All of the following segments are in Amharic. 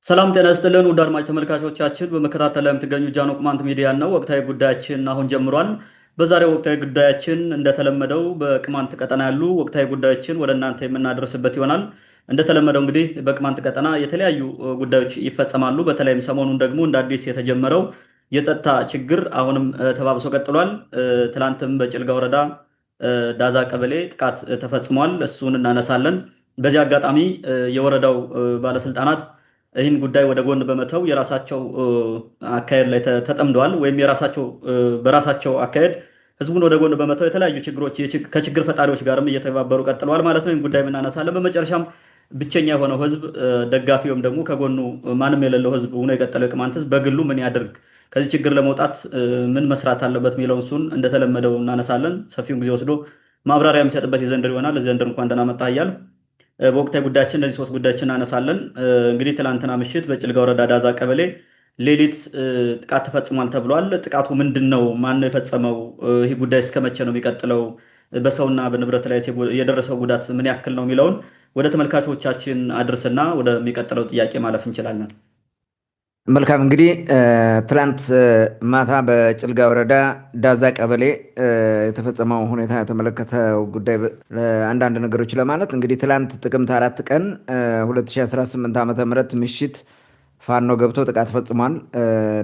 ሰላም ጤና ይስጥልን ውድ አድማጭ ተመልካቾቻችን፣ በመከታተል ላይ የምትገኙ ጃኖ ቅማንት ሚዲያ ነው። ወቅታዊ ጉዳያችን አሁን ጀምሯል። በዛሬው ወቅታዊ ጉዳያችን እንደተለመደው በቅማንት ቀጠና ያሉ ወቅታዊ ጉዳዮችን ወደ እናንተ የምናደርስበት ይሆናል። እንደተለመደው እንግዲህ በቅማንት ቀጠና የተለያዩ ጉዳዮች ይፈጸማሉ። በተለይም ሰሞኑን ደግሞ እንደ አዲስ የተጀመረው የጸጥታ ችግር አሁንም ተባብሶ ቀጥሏል። ትላንትም በጭልጋ ወረዳ ዳዛ ቀበሌ ጥቃት ተፈጽሟል። እሱን እናነሳለን። በዚህ አጋጣሚ የወረዳው ባለስልጣናት ይህን ጉዳይ ወደ ጎን በመተው የራሳቸው አካሄድ ላይ ተጠምደዋል። ወይም በራሳቸው አካሄድ ህዝቡን ወደ ጎን በመተው የተለያዩ ችግሮች ከችግር ፈጣሪዎች ጋርም እየተባበሩ ቀጥለዋል ማለት ነው። ይህን ጉዳይ እናነሳለን። በመጨረሻም ብቸኛ የሆነው ህዝብ ደጋፊ ወይም ደግሞ ከጎኑ ማንም የሌለው ህዝብ ሆኖ የቀጠለው የቅማንት ህዝብ በግሉ ምን ያድርግ፣ ከዚህ ችግር ለመውጣት ምን መስራት አለበት የሚለውን እሱን እንደተለመደው እናነሳለን። ሰፊውን ጊዜ ወስዶ ማብራሪያ የሚሰጥበት የዘንድር ይሆናል። ዘንድር እንኳን ደህና መጣህ እያል በወቅታዊ ጉዳያችን እነዚህ ሶስት ጉዳዮችን እናነሳለን። እንግዲህ ትላንትና ምሽት በጭልጋ ወረዳ ዳዛ ቀበሌ ሌሊት ጥቃት ተፈጽሟል ተብሏል። ጥቃቱ ምንድን ነው? ማን ነው የፈጸመው? ይህ ጉዳይ እስከ መቼ ነው የሚቀጥለው? በሰውና በንብረት ላይ የደረሰው ጉዳት ምን ያክል ነው የሚለውን ወደ ተመልካቾቻችን አድርስና ወደሚቀጥለው ጥያቄ ማለፍ እንችላለን። መልካም እንግዲህ ትላንት ማታ በጭልጋ ወረዳ ዳዛ ቀበሌ የተፈጸመው ሁኔታ የተመለከተው ጉዳይ አንዳንድ ነገሮች ለማለት እንግዲህ ትላንት ጥቅምት 4 ቀን 2018 ዓ.ም ምሽት ፋኖ ገብቶ ጥቃት ፈጽሟል።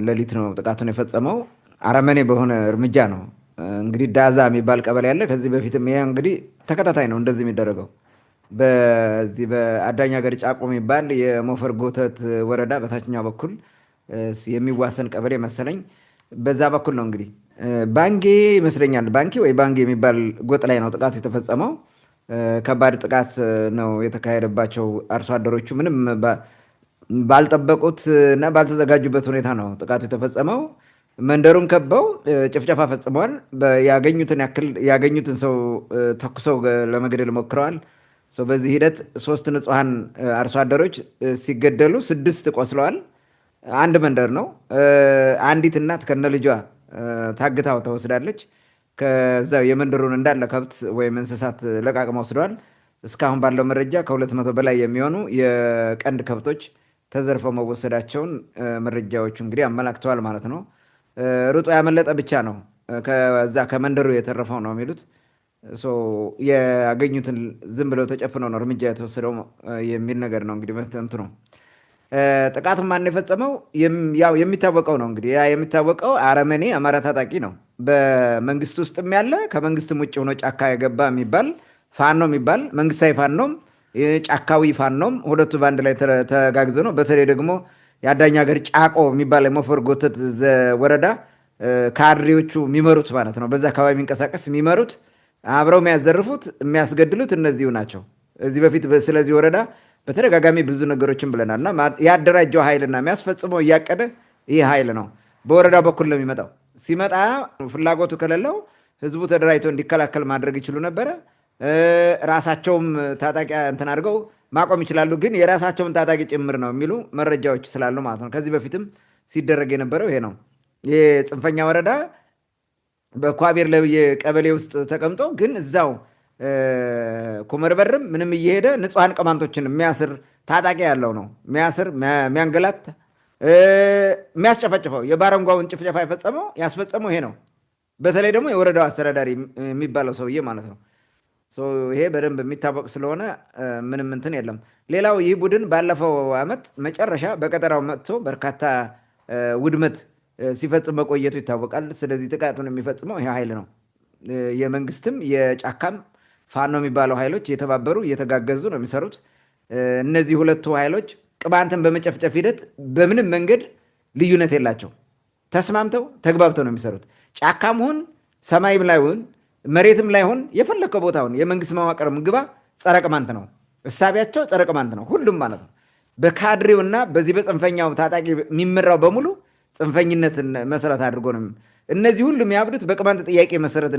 ሌሊት ነው ጥቃቱን የፈጸመው። አረመኔ በሆነ እርምጃ ነው። እንግዲህ ዳዛ የሚባል ቀበሌ ያለ ከዚህ በፊትም ይሄ እንግዲህ ተከታታይ ነው እንደዚህ የሚደረገው። በዚህ በአዳኝ ሀገር ጫቆ የሚባል የሞፈር ጎተት ወረዳ በታችኛው በኩል የሚዋሰን ቀበሌ መሰለኝ፣ በዛ በኩል ነው እንግዲህ ባንጌ ይመስለኛል፣ ባንኪ ወይ ባንጌ የሚባል ጎጥ ላይ ነው ጥቃቱ የተፈጸመው። ከባድ ጥቃት ነው የተካሄደባቸው። አርሶ አደሮቹ ምንም ባልጠበቁት እና ባልተዘጋጁበት ሁኔታ ነው ጥቃቱ የተፈጸመው። መንደሩን ከበው ጭፍጨፋ ፈጽመዋል። ያገኙትን ሰው ተኩሰው ለመግደል ሞክረዋል። በዚህ ሂደት 3 ንጹሐን አርሶ አደሮች ሲገደሉ 6 ቆስለዋል። አንድ መንደር ነው። አንዲት እናት ከነ ልጇ ታግታው ተወስዳለች። ከዛው የመንደሩን እንዳለ ከብት ወይም እንስሳት ለቃቅመው ወስደዋል። እስካሁን ባለው መረጃ ከ200 በላይ የሚሆኑ የቀንድ ከብቶች ተዘርፈው መወሰዳቸውን መረጃዎቹ እንግዲህ አመላክተዋል ማለት ነው። ሩጦ ያመለጠ ብቻ ነው ከዛ ከመንደሩ የተረፈው ነው የሚሉት። ያገኙትን ዝም ብለው ተጨፍነው ነው እርምጃ የተወሰደው የሚል ነገር ነው እንግዲህ መስተንቱ ነው። ጥቃቱን ማን የፈጸመው ያው የሚታወቀው ነው እንግዲህ ያ የሚታወቀው አረመኔ አማራ ታጣቂ ነው። በመንግስት ውስጥም ያለ ከመንግስትም ውጭ ሆኖ ጫካ የገባ የሚባል ፋኖ የሚባል መንግስታዊ ፋኖም ጫካዊ ፋኖም ሁለቱ በአንድ ላይ ተጋግዞ ነው። በተለይ ደግሞ የአዳኝ ሀገር ጫቆ የሚባል የሞፈር ጎተት ወረዳ ካድሬዎቹ የሚመሩት ማለት ነው። በዛ አካባቢ የሚንቀሳቀስ የሚመሩት አብረው የሚያዘርፉት የሚያስገድሉት እነዚሁ ናቸው። እዚህ በፊት ስለዚህ ወረዳ በተደጋጋሚ ብዙ ነገሮችን ብለናል እና ያደራጀው ኃይልና የሚያስፈጽመው እያቀደ ይህ ኃይል ነው። በወረዳ በኩል ነው የሚመጣው። ሲመጣ ፍላጎቱ ከሌለው ህዝቡ ተደራጅቶ እንዲከላከል ማድረግ ይችሉ ነበረ። ራሳቸውም ታጣቂ እንትን አድርገው ማቆም ይችላሉ። ግን የራሳቸውን ታጣቂ ጭምር ነው የሚሉ መረጃዎች ስላሉ ማለት ነው። ከዚህ በፊትም ሲደረግ የነበረው ይሄ ነው። ይህ ጽንፈኛ ወረዳ በኳቤር ለብዬ ቀበሌ ውስጥ ተቀምጦ ግን እዛው ኩመርበርም ምንም እየሄደ ንጹሐን ቅማንቶችን የሚያስር ታጣቂ ያለው ነው። የሚያስር የሚያንገላት የሚያስጨፈጭፈው የባረንጓውን ጭፍጨፋ ያስፈጸመው ይሄ ነው። በተለይ ደግሞ የወረዳው አስተዳዳሪ የሚባለው ሰውዬ ማለት ነው። ይሄ በደንብ የሚታወቅ ስለሆነ ምንም እንትን የለም። ሌላው ይህ ቡድን ባለፈው ዓመት መጨረሻ በቀጠራው መጥቶ በርካታ ውድመት ሲፈጽም መቆየቱ ይታወቃል። ስለዚህ ጥቃቱን የሚፈጽመው ይሄ ኃይል ነው። የመንግስትም የጫካም ፋኖ የሚባለው ኃይሎች እየተባበሩ እየተጋገዙ ነው የሚሰሩት። እነዚህ ሁለቱ ኃይሎች ቅማንትን በመጨፍጨፍ ሂደት በምንም መንገድ ልዩነት የላቸው። ተስማምተው ተግባብተው ነው የሚሰሩት። ጫካም ሁን ሰማይም ላይ ሁን መሬትም ላይ ሁን የፈለከው ቦታ ሁን የመንግስት መዋቅር ምግባ ጸረ ቅማንት ነው። እሳቢያቸው ጸረ ቅማንት ነው ሁሉም ማለት ነው። በካድሬውና በዚህ በጽንፈኛው ታጣቂ የሚመራው በሙሉ ጽንፈኝነትን መሰረት አድርጎ ነው። እነዚህ ሁሉ የሚያብዱት በቅማንት ጥያቄ መሰረት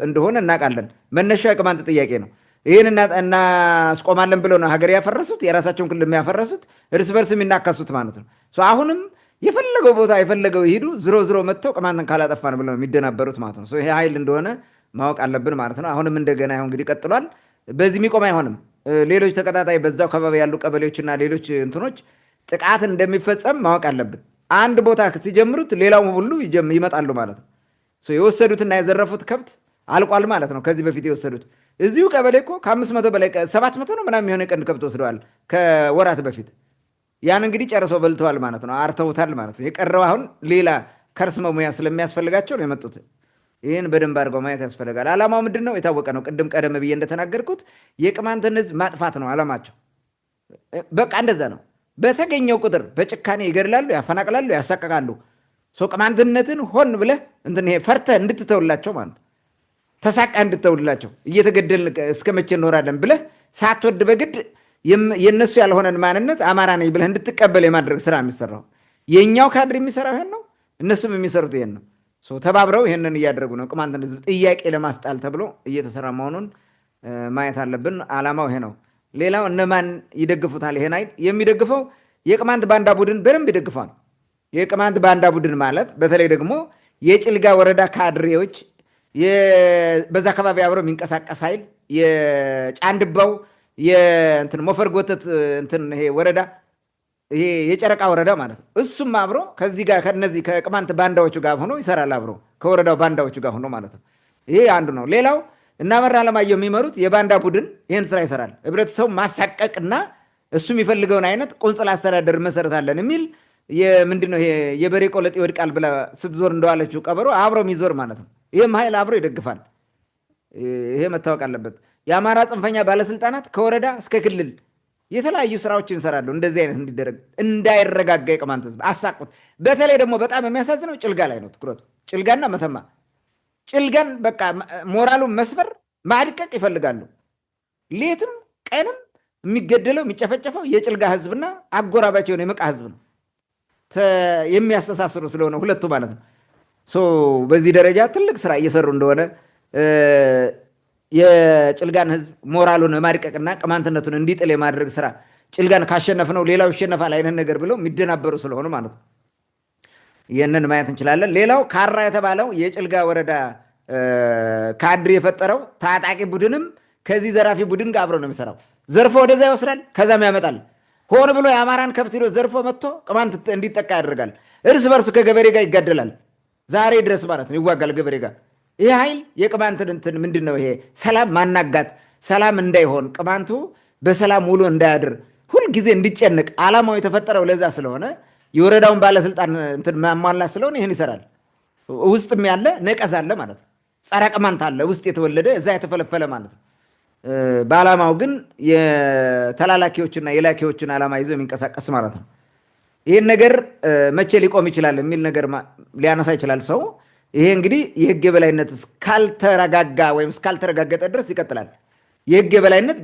እንደሆነ እናውቃለን። መነሻ የቅማንት ጥያቄ ነው። ይህን እናስቆማለን ብለው ነው ሀገር ያፈረሱት፣ የራሳቸውን ክልል የሚያፈረሱት፣ እርስ በርስ የሚናከሱት ማለት ነው። አሁንም የፈለገው ቦታ የፈለገው ይሄዱ፣ ዝሮ መጥተው ቅማንትን ካላጠፋን ብለው የሚደናበሩት ማለት ነው። ይሄ ኃይል እንደሆነ ማወቅ አለብን ማለት ነው። አሁንም እንደገና እንግዲህ ቀጥሏል። በዚህ የሚቆም አይሆንም። ሌሎች ተቀጣጣይ በዛው አካባቢ ያሉ ቀበሌዎችና ሌሎች እንትኖች ጥቃት እንደሚፈጸም ማወቅ አለብን። አንድ ቦታ ሲጀምሩት ሌላው ሁሉ ይመጣሉ ማለት ነው። የወሰዱትና የዘረፉት ከብት አልቋል ማለት ነው። ከዚህ በፊት የወሰዱት እዚሁ ቀበሌ እኮ ከ500 በላይ 700 ነው ምናምን የሆነ ቀንድ ከብት ወስደዋል ከወራት በፊት። ያን እንግዲህ ጨርሰው በልተዋል ማለት ነው። አርተውታል ማለት ነው። የቀረው አሁን ሌላ ከርስ መሙያ ስለሚያስፈልጋቸው ነው የመጡት። ይህን በደንብ አድርገው ማየት ያስፈልጋል። ዓላማው ምንድን ነው? የታወቀ ነው። ቅድም ቀደም ብዬ እንደተናገርኩት የቅማንትን ህዝብ ማጥፋት ነው ዓላማቸው። በቃ እንደዛ ነው። በተገኘው ቁጥር በጭካኔ ይገድላሉ፣ ያፈናቅላሉ፣ ያሳቀቃሉ። ቅማንትነትን ሆን ብለህ ይሄ ፈርተህ እንድትተውላቸው ማለት ነው። ተሳቃ እንድትተውላቸው እየተገደልን እስከ መቼ እንኖራለን ብለህ ሳትወድ በግድ የእነሱ ያልሆነን ማንነት አማራ ነኝ ብለህ እንድትቀበል የማድረግ ስራ የሚሰራው የእኛው ካድር የሚሰራው ይሄን ነው። እነሱም የሚሰሩት ይሄን ነው። ተባብረው ይሄንን እያደረጉ ነው። ቅማንትን ህዝብ ጥያቄ ለማስጣል ተብሎ እየተሰራ መሆኑን ማየት አለብን። ዓላማው ይሄ ነው። ሌላው እነማን ይደግፉታል? ይሄን አይደል የሚደግፈው የቅማንት ባንዳ ቡድን በደንብ ይደግፋል። የቅማንት ባንዳ ቡድን ማለት በተለይ ደግሞ የጭልጋ ወረዳ ካድሬዎች፣ በዛ አካባቢ አብረው የሚንቀሳቀስ ኃይል፣ የጫንድባው ሞፈር ጎተት ይሄ ወረዳ ይሄ የጨረቃ ወረዳ ማለት ነው። እሱም አብሮ ከዚህ ጋር ከነዚህ ከቅማንት ባንዳዎቹ ጋር ሆኖ ይሰራል። አብሮ ከወረዳው ባንዳዎቹ ጋር ሆኖ ማለት ነው። ይሄ አንዱ ነው። ሌላው እና መራ አለማየሁ የሚመሩት የባንዳ ቡድን ይህን ስራ ይሰራል። ህብረተሰቡ ማሳቀቅና እሱ የሚፈልገውን አይነት ቁንጽል አስተዳደር መሰረታለን የሚል ምንድነው ይሄ የበሬ ቆለጥ ይወድቃል ብላ ስትዞር እንደዋለችው ቀበሮ አብሮ የሚዞር ማለት ነው። ይህም ኃይል አብሮ ይደግፋል። ይሄ መታወቅ አለበት። የአማራ ጽንፈኛ ባለስልጣናት ከወረዳ እስከ ክልል የተለያዩ ስራዎችን ይሰራሉ። እንደዚህ አይነት እንዲደረግ እንዳይረጋጋ የቅማንት ህዝብ አሳቁት። በተለይ ደግሞ በጣም የሚያሳዝነው ጭልጋ ላይ ነው ትኩረቱ። ጭልጋና መተማ ጭልጋን በቃ ሞራሉን መስበር ማድቀቅ ይፈልጋሉ። ሌትም ቀንም የሚገደለው የሚጨፈጨፈው የጭልጋ ህዝብና አጎራባች የሆነ የመቃ ህዝብ ነው። የሚያስተሳስሩ ስለሆነ ሁለቱ ማለት ነው። በዚህ ደረጃ ትልቅ ስራ እየሰሩ እንደሆነ የጭልጋን ህዝብ ሞራሉን ማድቀቅና ቅማንትነቱን እንዲጥል የማድረግ ስራ ጭልጋን ካሸነፍነው ሌላው ይሸነፋል አይነት ነገር ብለው የሚደናበሩ ስለሆኑ ማለት ነው። ይህንን ማየት እንችላለን። ሌላው ካራ የተባለው የጭልጋ ወረዳ ካድሬ የፈጠረው ታጣቂ ቡድንም ከዚህ ዘራፊ ቡድን ጋር አብሮ ነው የሚሰራው። ዘርፎ ወደዛ ይወስዳል፣ ከዛም ያመጣል። ሆን ብሎ የአማራን ከብት ሄዶ ዘርፎ መጥቶ ቅማንት እንዲጠቃ ያደርጋል። እርስ በርስ ከገበሬ ጋር ይጋደላል። ዛሬ ድረስ ማለት ነው ይዋጋል ገበሬ ጋር። ይህ ኃይል የቅማንትን ምንድን ነው ይሄ ሰላም ማናጋት፣ ሰላም እንዳይሆን ቅማንቱ በሰላም ውሎ እንዳያድር ሁልጊዜ እንዲጨንቅ ዓላማው የተፈጠረው ለዛ ስለሆነ የወረዳውን ባለስልጣን ማሟላት ስለሆነ ይህን ይሰራል። ውስጥም ያለ ነቀዝ አለ ማለት ነው። ጸረ ቅማንት አለ ውስጥ የተወለደ እዛ የተፈለፈለ ማለት ነው። በዓላማው ግን የተላላኪዎችና የላኪዎችን ዓላማ ይዞ የሚንቀሳቀስ ማለት ነው። ይህን ነገር መቼ ሊቆም ይችላል የሚል ነገር ሊያነሳ ይችላል ሰው። ይሄ እንግዲህ የህግ የበላይነት እስካልተረጋጋ ወይም እስካልተረጋገጠ ድረስ ይቀጥላል። የህግ የበላይነት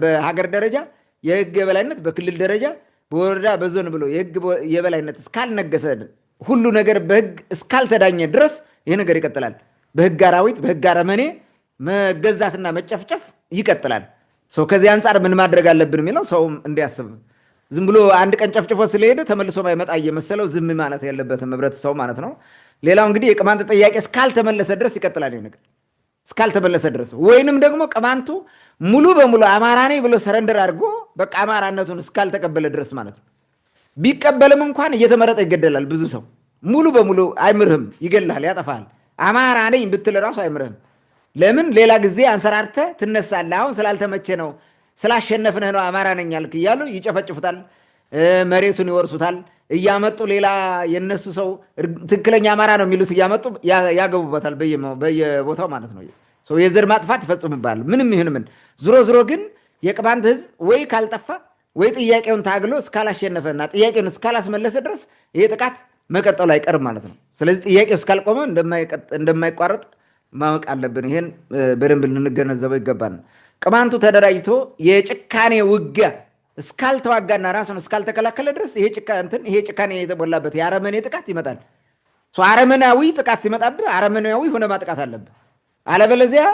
በሀገር ደረጃ፣ የህግ የበላይነት በክልል ደረጃ፣ በወረዳ በዞን ብሎ የህግ የበላይነት እስካልነገሰ ሁሉ ነገር በህግ እስካልተዳኘ ድረስ ይሄ ነገር ይቀጥላል። በህግ አራዊት በህግ አረመኔ መገዛትና መጨፍጨፍ ይቀጥላል። ከዚህ አንጻር ምን ማድረግ አለብን የሚለው ሰውም እንዲያስብ፣ ዝም ብሎ አንድ ቀን ጨፍጭፎ ስለሄደ ተመልሶ ማይመጣ እየመሰለው ዝም ማለት ያለበትም ህብረተሰቡ ማለት ነው። ሌላው እንግዲህ የቅማንት ጥያቄ እስካልተመለሰ ድረስ ይቀጥላል። ይሄ ነገር እስካልተመለሰ ድረስ ወይንም ደግሞ ቅማንቱ ሙሉ በሙሉ አማራ ነኝ ብሎ ሰረንደር አድርጎ በቃ አማራነቱን እስካልተቀበለ ድረስ ማለት ነው። ቢቀበልም እንኳን እየተመረጠ ይገደላል። ብዙ ሰው ሙሉ በሙሉ አይምርህም፣ ይገላል፣ ያጠፋል። አማራ ነኝ ብትል ራሱ አይምርህም። ለምን ሌላ ጊዜ አንሰራርተ ትነሳለህ። አሁን ስላልተመቼ ነው ስላሸነፍንህ ነው አማራ ነኝ ያልክ እያሉ ይጨፈጭፉታል፣ መሬቱን ይወርሱታል። እያመጡ ሌላ የነሱ ሰው ትክክለኛ አማራ ነው የሚሉት እያመጡ ያገቡበታል በየቦታው ማለት ነው። የዘር ማጥፋት ይፈጽሙባል። ምንም ይሁን ምን ዙሮ ዙሮ ግን የቅማንት ህዝብ ወይ ካልጠፋ ወይ ጥያቄውን ታግሎ እስካላሸነፈና ጥያቄውን እስካላስመለሰ ድረስ ይሄ ጥቃት መቀጠሉ አይቀርም ማለት ነው። ስለዚህ ጥያቄው እስካልቆመ እንደማይቋረጥ ማወቅ አለብን። ይሄን በደንብ ልንገነዘበው ይገባል። ቅማንቱ ተደራጅቶ የጭካኔ ውጊያ እስካልተዋጋና ራሱን እስካልተከላከለ ድረስ ይሄ ጭካኔ የተሞላበት የአረመኔ ጥቃት ይመጣል። አረመናዊ ጥቃት ሲመጣብህ አረመናዊ ሆነ ማጥቃት አለብህ። አለበለዚያ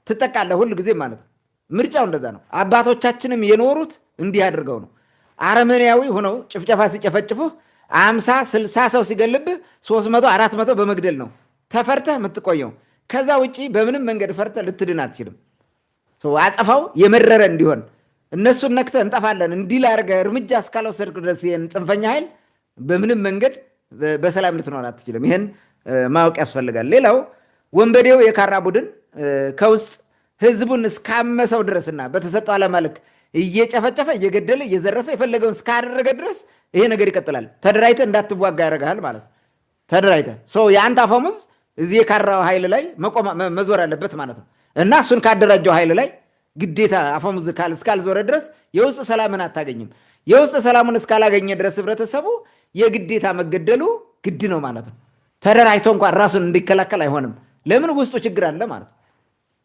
ትጠቃለህ ሁል ጊዜ ማለት ነው። ምርጫው እንደዛ ነው። አባቶቻችንም የኖሩት እንዲህ አድርገው ነው። አረመናዊ ሆነው ጭፍጨፋ ሲጨፈጭፉህ 50 60 ሰው ሲገልብህ 300 400 በመግደል ነው ተፈርተህ የምትቆየው። ከዛ ውጪ በምንም መንገድ ፈርተህ ልትድን አትችልም። አጸፋው የመረረ እንዲሆን እነሱን ነክተህ እንጠፋለን እንዲህ ላድርገህ እርምጃ እስካልወሰድክ ድረስ ይህን ጽንፈኛ ኃይል በምንም መንገድ በሰላም ልትኖር አትችልም። ይህን ማወቅ ያስፈልጋል። ሌላው ወንበዴው የካራ ቡድን ከውስጥ ህዝቡን እስካመሰው ድረስና በተሰጠው ዓላማ ልክ እየጨፈጨፈ እየገደለ እየዘረፈ የፈለገውን እስካደረገ ድረስ ይሄ ነገር ይቀጥላል። ተደራጅተህ እንዳትዋጋ ያደርግሃል ማለት ነው። ተደራጅተህ የአንተ አፈሙዝ እዚህ የካራው ኃይል ላይ መዞር አለበት ማለት ነው። እና እሱን ካደራጀው ኃይል ላይ ግዴታ አፈሙዝ እስካልዞረ ድረስ የውስጥ ሰላምን አታገኝም። የውስጥ ሰላሙን እስካላገኘ ድረስ ህብረተሰቡ የግዴታ መገደሉ ግድ ነው ማለት ነው። ተደራጅቶ እንኳን ራሱን እንዲከላከል አይሆንም። ለምን? ውስጡ ችግር አለ ማለት ነው።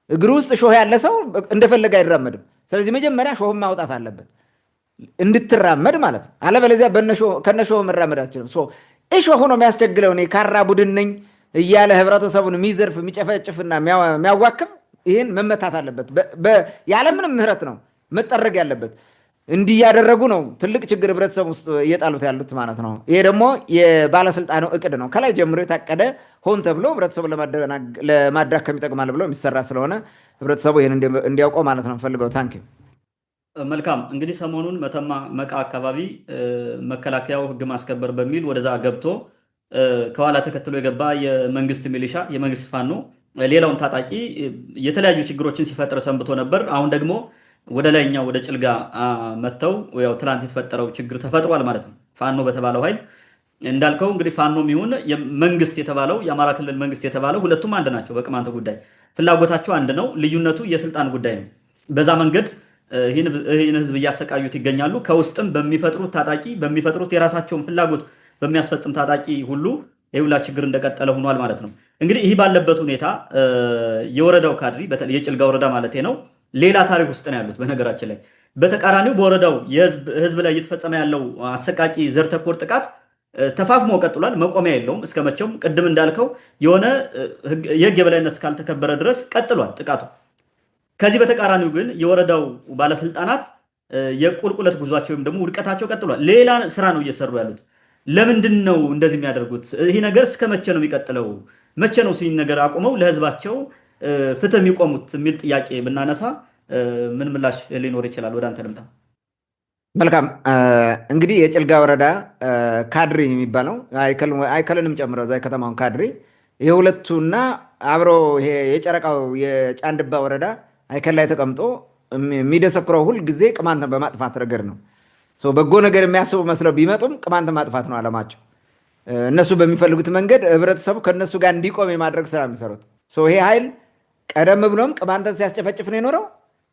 እግሩ ውስጥ ሾህ ያለ ሰው እንደፈለገ አይራመድም። ስለዚህ መጀመሪያ ሾህን ማውጣት አለበት እንድትራመድ ማለት ነው። አለበለዚያ ከነሾህ መራመድ አትችልም። እሾህ ሆኖ የሚያስቸግለው እኔ ካራ ቡድን ነኝ እያለ ህብረተሰቡን የሚዘርፍ የሚጨፈጭፍና የሚያዋክብ ይህን መመታት አለበት። ያለምንም ምህረት ነው መጠረግ ያለበት። እንዲህ ያደረጉ ነው ትልቅ ችግር ህብረተሰብ ውስጥ እየጣሉት ያሉት ማለት ነው። ይሄ ደግሞ የባለስልጣኑ እቅድ ነው። ከላይ ጀምሮ የታቀደ ሆን ተብሎ ህብረተሰቡ ለማዳከም ይጠቅማል ብሎ የሚሰራ ስለሆነ ህብረተሰቡ ይህን እንዲያውቀው ማለት ነው ፈልገው። ታንክ መልካም። እንግዲህ ሰሞኑን መተማ መቃ አካባቢ መከላከያው ህግ ማስከበር በሚል ወደዛ ገብቶ ከኋላ ተከትሎ የገባ የመንግስት ሚሊሻ የመንግስት ፋኖ ሌላውን ታጣቂ የተለያዩ ችግሮችን ሲፈጥር ሰንብቶ ነበር። አሁን ደግሞ ወደ ላይኛው ወደ ጭልጋ መጥተው ያው ትላንት የተፈጠረው ችግር ተፈጥሯል ማለት ነው። ፋኖ በተባለው ኃይል እንዳልከው እንግዲህ ፋኖም ይሁን መንግስት የተባለው የአማራ ክልል መንግስት የተባለው ሁለቱም አንድ ናቸው። በቅማንት ጉዳይ ፍላጎታቸው አንድ ነው። ልዩነቱ የስልጣን ጉዳይ ነው። በዛ መንገድ ይህን ህዝብ እያሰቃዩት ይገኛሉ። ከውስጥም በሚፈጥሩት ታጣቂ በሚፈጥሩት የራሳቸውን ፍላጎት በሚያስፈጽም ታጣቂ ሁሉ የሁላ ችግር እንደቀጠለ ሆኗል ማለት ነው። እንግዲህ ይህ ባለበት ሁኔታ የወረዳው ካድሪ በተለይ የጭልጋ ወረዳ ማለት ነው ሌላ ታሪክ ውስጥ ነው ያሉት። በነገራችን ላይ በተቃራኒው በወረዳው ህዝብ ላይ እየተፈጸመ ያለው አሰቃቂ ዘር ተኮር ጥቃት ተፋፍሞ ቀጥሏል። መቆሚያ የለውም እስከ መቼውም። ቅድም እንዳልከው የሆነ የህግ የበላይነት እስካልተከበረ ድረስ ቀጥሏል ጥቃቱ። ከዚህ በተቃራኒው ግን የወረዳው ባለስልጣናት የቁልቁለት ጉዟቸው ወይም ደግሞ ውድቀታቸው ቀጥሏል። ሌላ ስራ ነው እየሰሩ ያሉት። ለምንድን ነው እንደዚህ የሚያደርጉት? ይህ ነገር እስከ መቼ ነው የሚቀጥለው? መቼ ነው ሲኝ ነገር አቁመው ለህዝባቸው ፍትህ የሚቆሙት የሚል ጥያቄ ብናነሳ ምን ምላሽ ሊኖር ይችላል? ወደ አንተ ልምጣ። መልካም። እንግዲህ የጭልጋ ወረዳ ካድሪ የሚባለው አይከልንም ጨምሮ እዛ የከተማውን ካድሪ የሁለቱና አብሮ ይሄ የጨረቃው የጫንድባ ወረዳ አይከል ላይ ተቀምጦ የሚደሰክረው ሁል ጊዜ ቅማንትን በማጥፋት ነገር ነው። በጎ ነገር የሚያስቡ መስለው ቢመጡም ቅማንትን ማጥፋት ነው አለማቸው። እነሱ በሚፈልጉት መንገድ ህብረተሰቡ ከእነሱ ጋር እንዲቆም የማድረግ ስራ የሚሰሩት። ይሄ ኃይል ቀደም ብሎም ቅማንትን ሲያስጨፈጭፍ ነው የኖረው።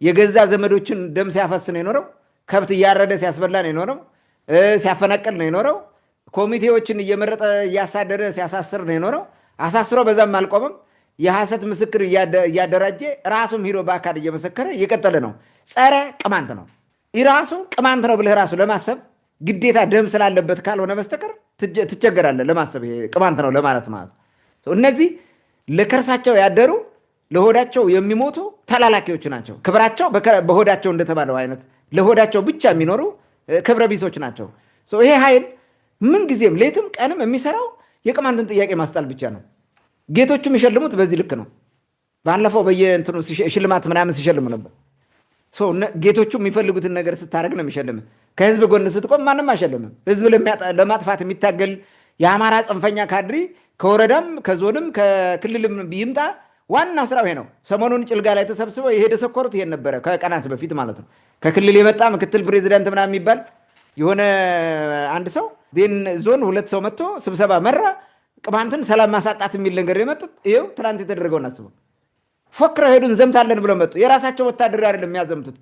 የገዛ ዘመዶችን ደም ሲያፈስ ነው የኖረው። ከብት እያረደ ሲያስበላ ነው የኖረው። ሲያፈናቅል ነው የኖረው። ኮሚቴዎችን እየመረጠ እያሳደደ ሲያሳስር ነው የኖረው። አሳስሮ በዛም አልቆመም። የሐሰት ምስክር እያደራጀ ራሱም ሂዶ በአካል እየመሰከረ እየቀጠለ ነው። ጸረ ቅማንት ነው። ራሱ ቅማንት ነው ብለህ ራሱ ለማሰብ ግዴታ ደም ስላለበት ካልሆነ በስተቀር ትቸገራለህ ለማሰብ ይሄ ቅማንት ነው ለማለት ማለት ነው። እነዚህ ለከርሳቸው ያደሩ ለሆዳቸው የሚሞቱ ተላላኪዎች ናቸው። ክብራቸው በሆዳቸው እንደተባለው አይነት ለሆዳቸው ብቻ የሚኖሩ ክብረ ቢሶች ናቸው። ይሄ ኃይል ምንጊዜም ሌትም ቀንም የሚሰራው የቅማንትን ጥያቄ ማስጣል ብቻ ነው። ጌቶቹ የሚሸልሙት በዚህ ልክ ነው። ባለፈው በየእንትኑ ሽልማት ምናምን ሲሸልሙ ነበር። ጌቶቹ የሚፈልጉትን ነገር ስታደርግ ነው የሚሸልም። ከህዝብ ጎን ስትቆም ማንም አይሸልምም። ህዝብ ለማጥፋት የሚታገል የአማራ ጽንፈኛ ካድሪ ከወረዳም ከዞንም ከክልልም ይምጣ ዋና ስራው ይሄ ነው። ሰሞኑን ጭልጋ ላይ ተሰብስበው የሄደ ሰኮሩት ይሄን ነበረ ከቀናት በፊት ማለት ነው። ከክልል የመጣ ምክትል ፕሬዚዳንት ምናምን የሚባል የሆነ አንድ ሰው ዞን ሁለት ሰው መጥቶ ስብሰባ መራ። ቅማንትን ሰላም ማሳጣት የሚል ነገር የመጡት ይኸው ትናንት የተደረገውን አስበው። ፎክረው ሄዱን ዘምታለን ብለው መጡ። የራሳቸው ወታደር አይደለም የሚያዘምቱት።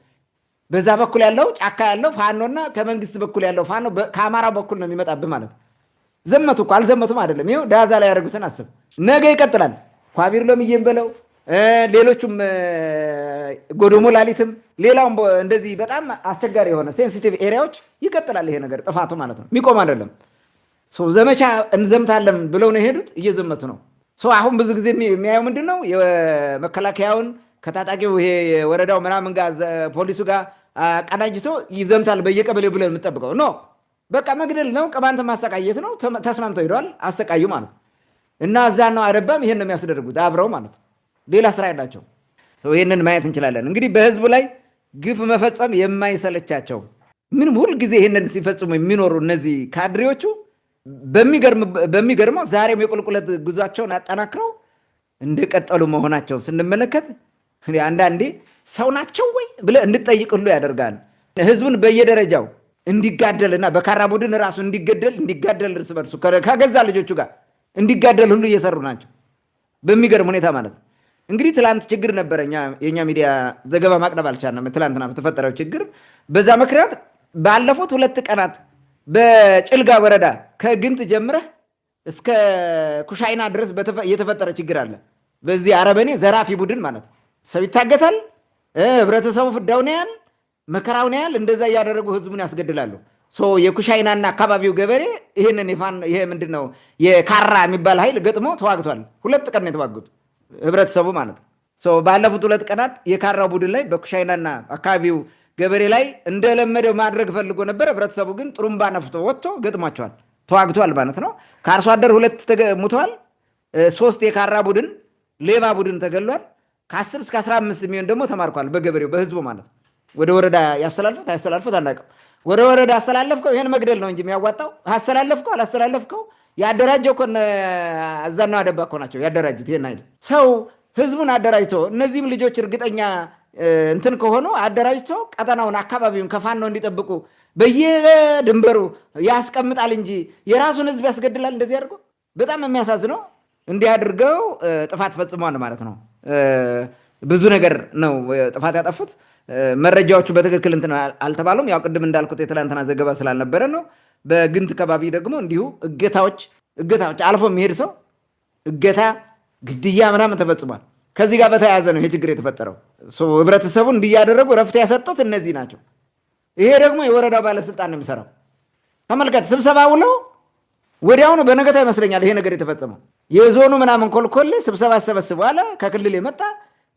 በዛ በኩል ያለው ጫካ ያለው ፋኖና ከመንግስት በኩል ያለው ፋኖ ከአማራው በኩል ነው የሚመጣብህ ማለት ነው። ዘመቱ እኮ አልዘመቱም አይደለም። ይኸው ዳዛ ላይ ያደረጉትን አስብ። ነገ ይቀጥላል። ኳቢር ሎምዬም በለው ሌሎቹም ጎዶሞ ላሊትም ሌላውም እንደዚህ በጣም አስቸጋሪ የሆነ ሴንሲቲቭ ኤሪያዎች ይቀጥላል። ይሄ ነገር ጥፋቱ ማለት ነው የሚቆም አይደለም። ዘመቻ እንዘምታለን ብለው ነው የሄዱት፣ እየዘመቱ ነው። አሁን ብዙ ጊዜ የሚያየው ምንድን ነው? የመከላከያውን ከታጣቂው ይሄ የወረዳው ምናምን ጋር ፖሊሱ ጋር ቀናጅቶ ይዘምታል በየቀበሌው ብለን የምጠብቀው ኖ፣ በቃ መግደል ነው፣ ቅማንት ማሰቃየት ነው። ተስማምተው ሄደዋል፣ አሰቃዩ ማለት ነው። እና እዛ ነው አደባም ይሄን ነው የሚያስደርጉት አብረው ማለት ነው። ሌላ ስራ ያላቸው ይህንን ማየት እንችላለን። እንግዲህ በህዝቡ ላይ ግፍ መፈጸም የማይሰለቻቸው ምንም ሁልጊዜ ይህንን ሲፈጽሙ የሚኖሩ እነዚህ ካድሬዎቹ በሚገርመው ዛሬም የቁልቁለት ጉዟቸውን አጠናክረው እንደቀጠሉ መሆናቸውን ስንመለከት አንዳንዴ ሰው ናቸው ወይ ብለህ እንድጠይቅ ሁሉ ያደርጋል። ህዝቡን በየደረጃው እንዲጋደልና በካራ ቡድን ራሱ እንዲጋደል እርስ በርሱ ከገዛ ልጆቹ ጋር እንዲጋደል ሁሉ እየሰሩ ናቸው በሚገርም ሁኔታ ማለት ነው። እንግዲህ ትላንት ችግር ነበረ። የእኛ ሚዲያ ዘገባ ማቅረብ አልቻልንም። ትላንትና በተፈጠረው ችግር በዛ ምክንያት ባለፉት 2 ቀናት በጭልጋ ወረዳ ከግንት ጀምረህ እስከ ኩሻይና ድረስ የተፈጠረ ችግር አለ። በዚህ አረበኔ ዘራፊ ቡድን ማለት ሰው ይታገታል፣ ህብረተሰቡ ፍዳውን ያህል መከራውን ያህል እንደዛ እያደረጉ ህዝቡን ያስገድላሉ። የኩሻይናና አካባቢው ገበሬ ይሄ ምንድን ነው የካራ የሚባል ኃይል ገጥሞ ተዋግቷል። 2 ቀን ነው የተዋጉት ህብረተሰቡ ማለት ነው። ባለፉት 2 ቀናት የካራው ቡድን ላይ በኩሻይናና አካባቢው ገበሬ ላይ እንደለመደው ማድረግ ፈልጎ ነበር። ህብረተሰቡ ግን ጥሩምባ ነፍቶ ወጥቶ ገጥሟቸዋል፣ ተዋግቷል ማለት ነው። ከአርሶ አደር 2 ሙተዋል። 3 የካራ ቡድን ሌባ ቡድን ተገሏል። ከ10 እስከ 15 የሚሆን ደግሞ ተማርኳል በገበሬው በህዝቡ ማለት ነው። ወደ ወረዳ ያስተላልፉት አናውቅም። ወደ ወረዳ አስተላለፍከው ይህን መግደል ነው እንጂ የሚያዋጣው አስተላለፍከው አላስተላለፍከው ያደራጀው እኮ እዛና አደባ እኮ ናቸው ያደራጁት። ይሄን አይደል ሰው ህዝቡን አደራጅቶ እነዚህም ልጆች እርግጠኛ እንትን ከሆኑ አደራጅቶ ቀጠናውን አካባቢውን ከፋኖ እንዲጠብቁ በየድንበሩ ያስቀምጣል እንጂ የራሱን ህዝብ ያስገድላል። እንደዚህ አድርጎ በጣም የሚያሳዝነው እንዲህ አድርገው ጥፋት ፈጽመዋል ማለት ነው። ብዙ ነገር ነው ጥፋት ያጠፉት። መረጃዎቹ በትክክል እንትን አልተባሉም። ያው ቅድም እንዳልኩት የትላንትና ዘገባ ስላልነበረ ነው። በግንት ከባቢ ደግሞ እንዲሁ እገታዎች አልፎ የሚሄድ ሰው እገታ፣ ግድያ ምናምን ተፈጽሟል። ከዚህ ጋር በተያያዘ ነው ይሄ ችግር የተፈጠረው። ህብረተሰቡን እንዲያደረጉ ረፍት ያሰጡት እነዚህ ናቸው። ይሄ ደግሞ የወረዳው ባለስልጣን ነው የሚሰራው። ተመልከት፣ ስብሰባ ውለው ወዲያውኑ በነገታ ይመስለኛል ይሄ ነገር የተፈጸመው። የዞኑ ምናምን ኮልኮሌ ስብሰባ ሰበስበው አለ ከክልል የመጣ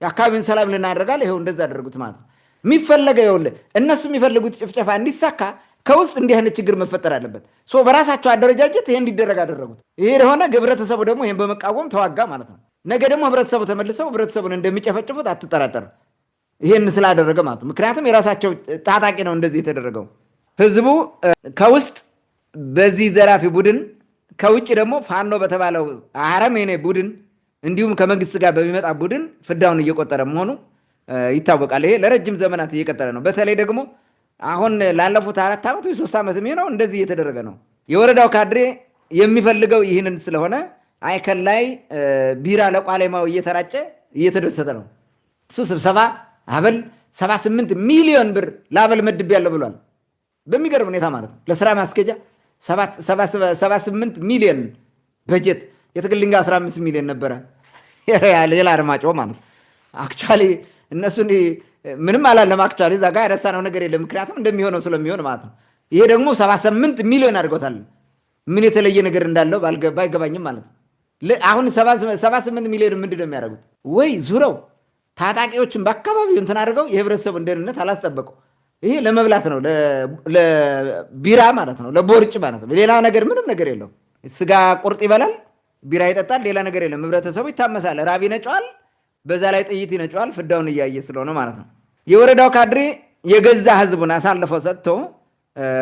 የአካባቢውን ሰላም ልናደርጋለን። ይኸው እንደዛ አደረጉት ማለት ነው። የሚፈለገው ይኸውልህ እነሱ የሚፈልጉት ጭፍጨፋ እንዲሳካ ከውስጥ እንዲህ አይነት ችግር መፈጠር አለበት። በራሳቸው አደረጃጀት ይሄ እንዲደረግ አደረጉት። ይሄ የሆነ ህብረተሰቡ ደግሞ ይሄን በመቃወም ተዋጋ ማለት ነው። ነገ ደግሞ ህብረተሰቡ ተመልሰው ህብረተሰቡን እንደሚጨፈጭፉት አትጠራጠር። ይሄን ስላደረገ ማለት ነው። ምክንያቱም የራሳቸው ታጣቂ ነው እንደዚህ የተደረገው። ህዝቡ ከውስጥ በዚህ ዘራፊ ቡድን፣ ከውጭ ደግሞ ፋኖ በተባለው አረመኔ ቡድን እንዲሁም ከመንግስት ጋር በሚመጣ ቡድን ፍዳውን እየቆጠረ መሆኑ ይታወቃል። ይሄ ለረጅም ዘመናት እየቀጠለ ነው። በተለይ ደግሞ አሁን ላለፉት 4 ዓመት ወይ 3 ዓመት የሚሆነው እንደዚህ እየተደረገ ነው። የወረዳው ካድሬ የሚፈልገው ይህንን ስለሆነ አይከል ላይ ቢራ ለቋሌማው እየተራጨ እየተደሰተ ነው። እሱ ስብሰባ አበል 78 ሚሊዮን ብር ለአበል መድቤያለሁ ብሏል። በሚገርም ሁኔታ ማለት ነው። ለስራ ማስኬጃ 78 ሚሊዮን በጀት፣ የትግል ድንጋይ 15 ሚሊዮን ነበረ ሌላ አርማጮ ማለት ነው። አክቹዋሊ እነሱን ምንም አላለም። አክቹዋሊ እዛ ጋር የረሳነው ነገር የለም። ምክንያቱም እንደሚሆነው ስለሚሆን ማለት ነው። ይሄ ደግሞ 78 ሚሊዮን አድርጎታል። ምን የተለየ ነገር እንዳለው ባይገባኝም ማለት ነው። አሁን 78 ሚሊዮን ምንድን ነው የሚያደርጉት? ወይ ዙረው ታጣቂዎችን በአካባቢው እንትን አድርገው የህብረተሰቡን ደህንነት አላስጠበቁ። ይሄ ለመብላት ነው፣ ለቢራ ማለት ነው፣ ለቦርጭ ማለት ነው። ሌላ ነገር ምንም ነገር የለው። ስጋ ቁርጥ ይበላል፣ ቢራ ይጠጣል፣ ሌላ ነገር የለም። ህብረተሰቡ ይታመሳል፣ ራብ ይነጨዋል፣ በዛ ላይ ጥይት ይነጨዋል፣ ፍዳውን እያየ ስለሆነ ማለት ነው። የወረዳው ካድሬ የገዛ ህዝቡን አሳልፎ ሰጥቶ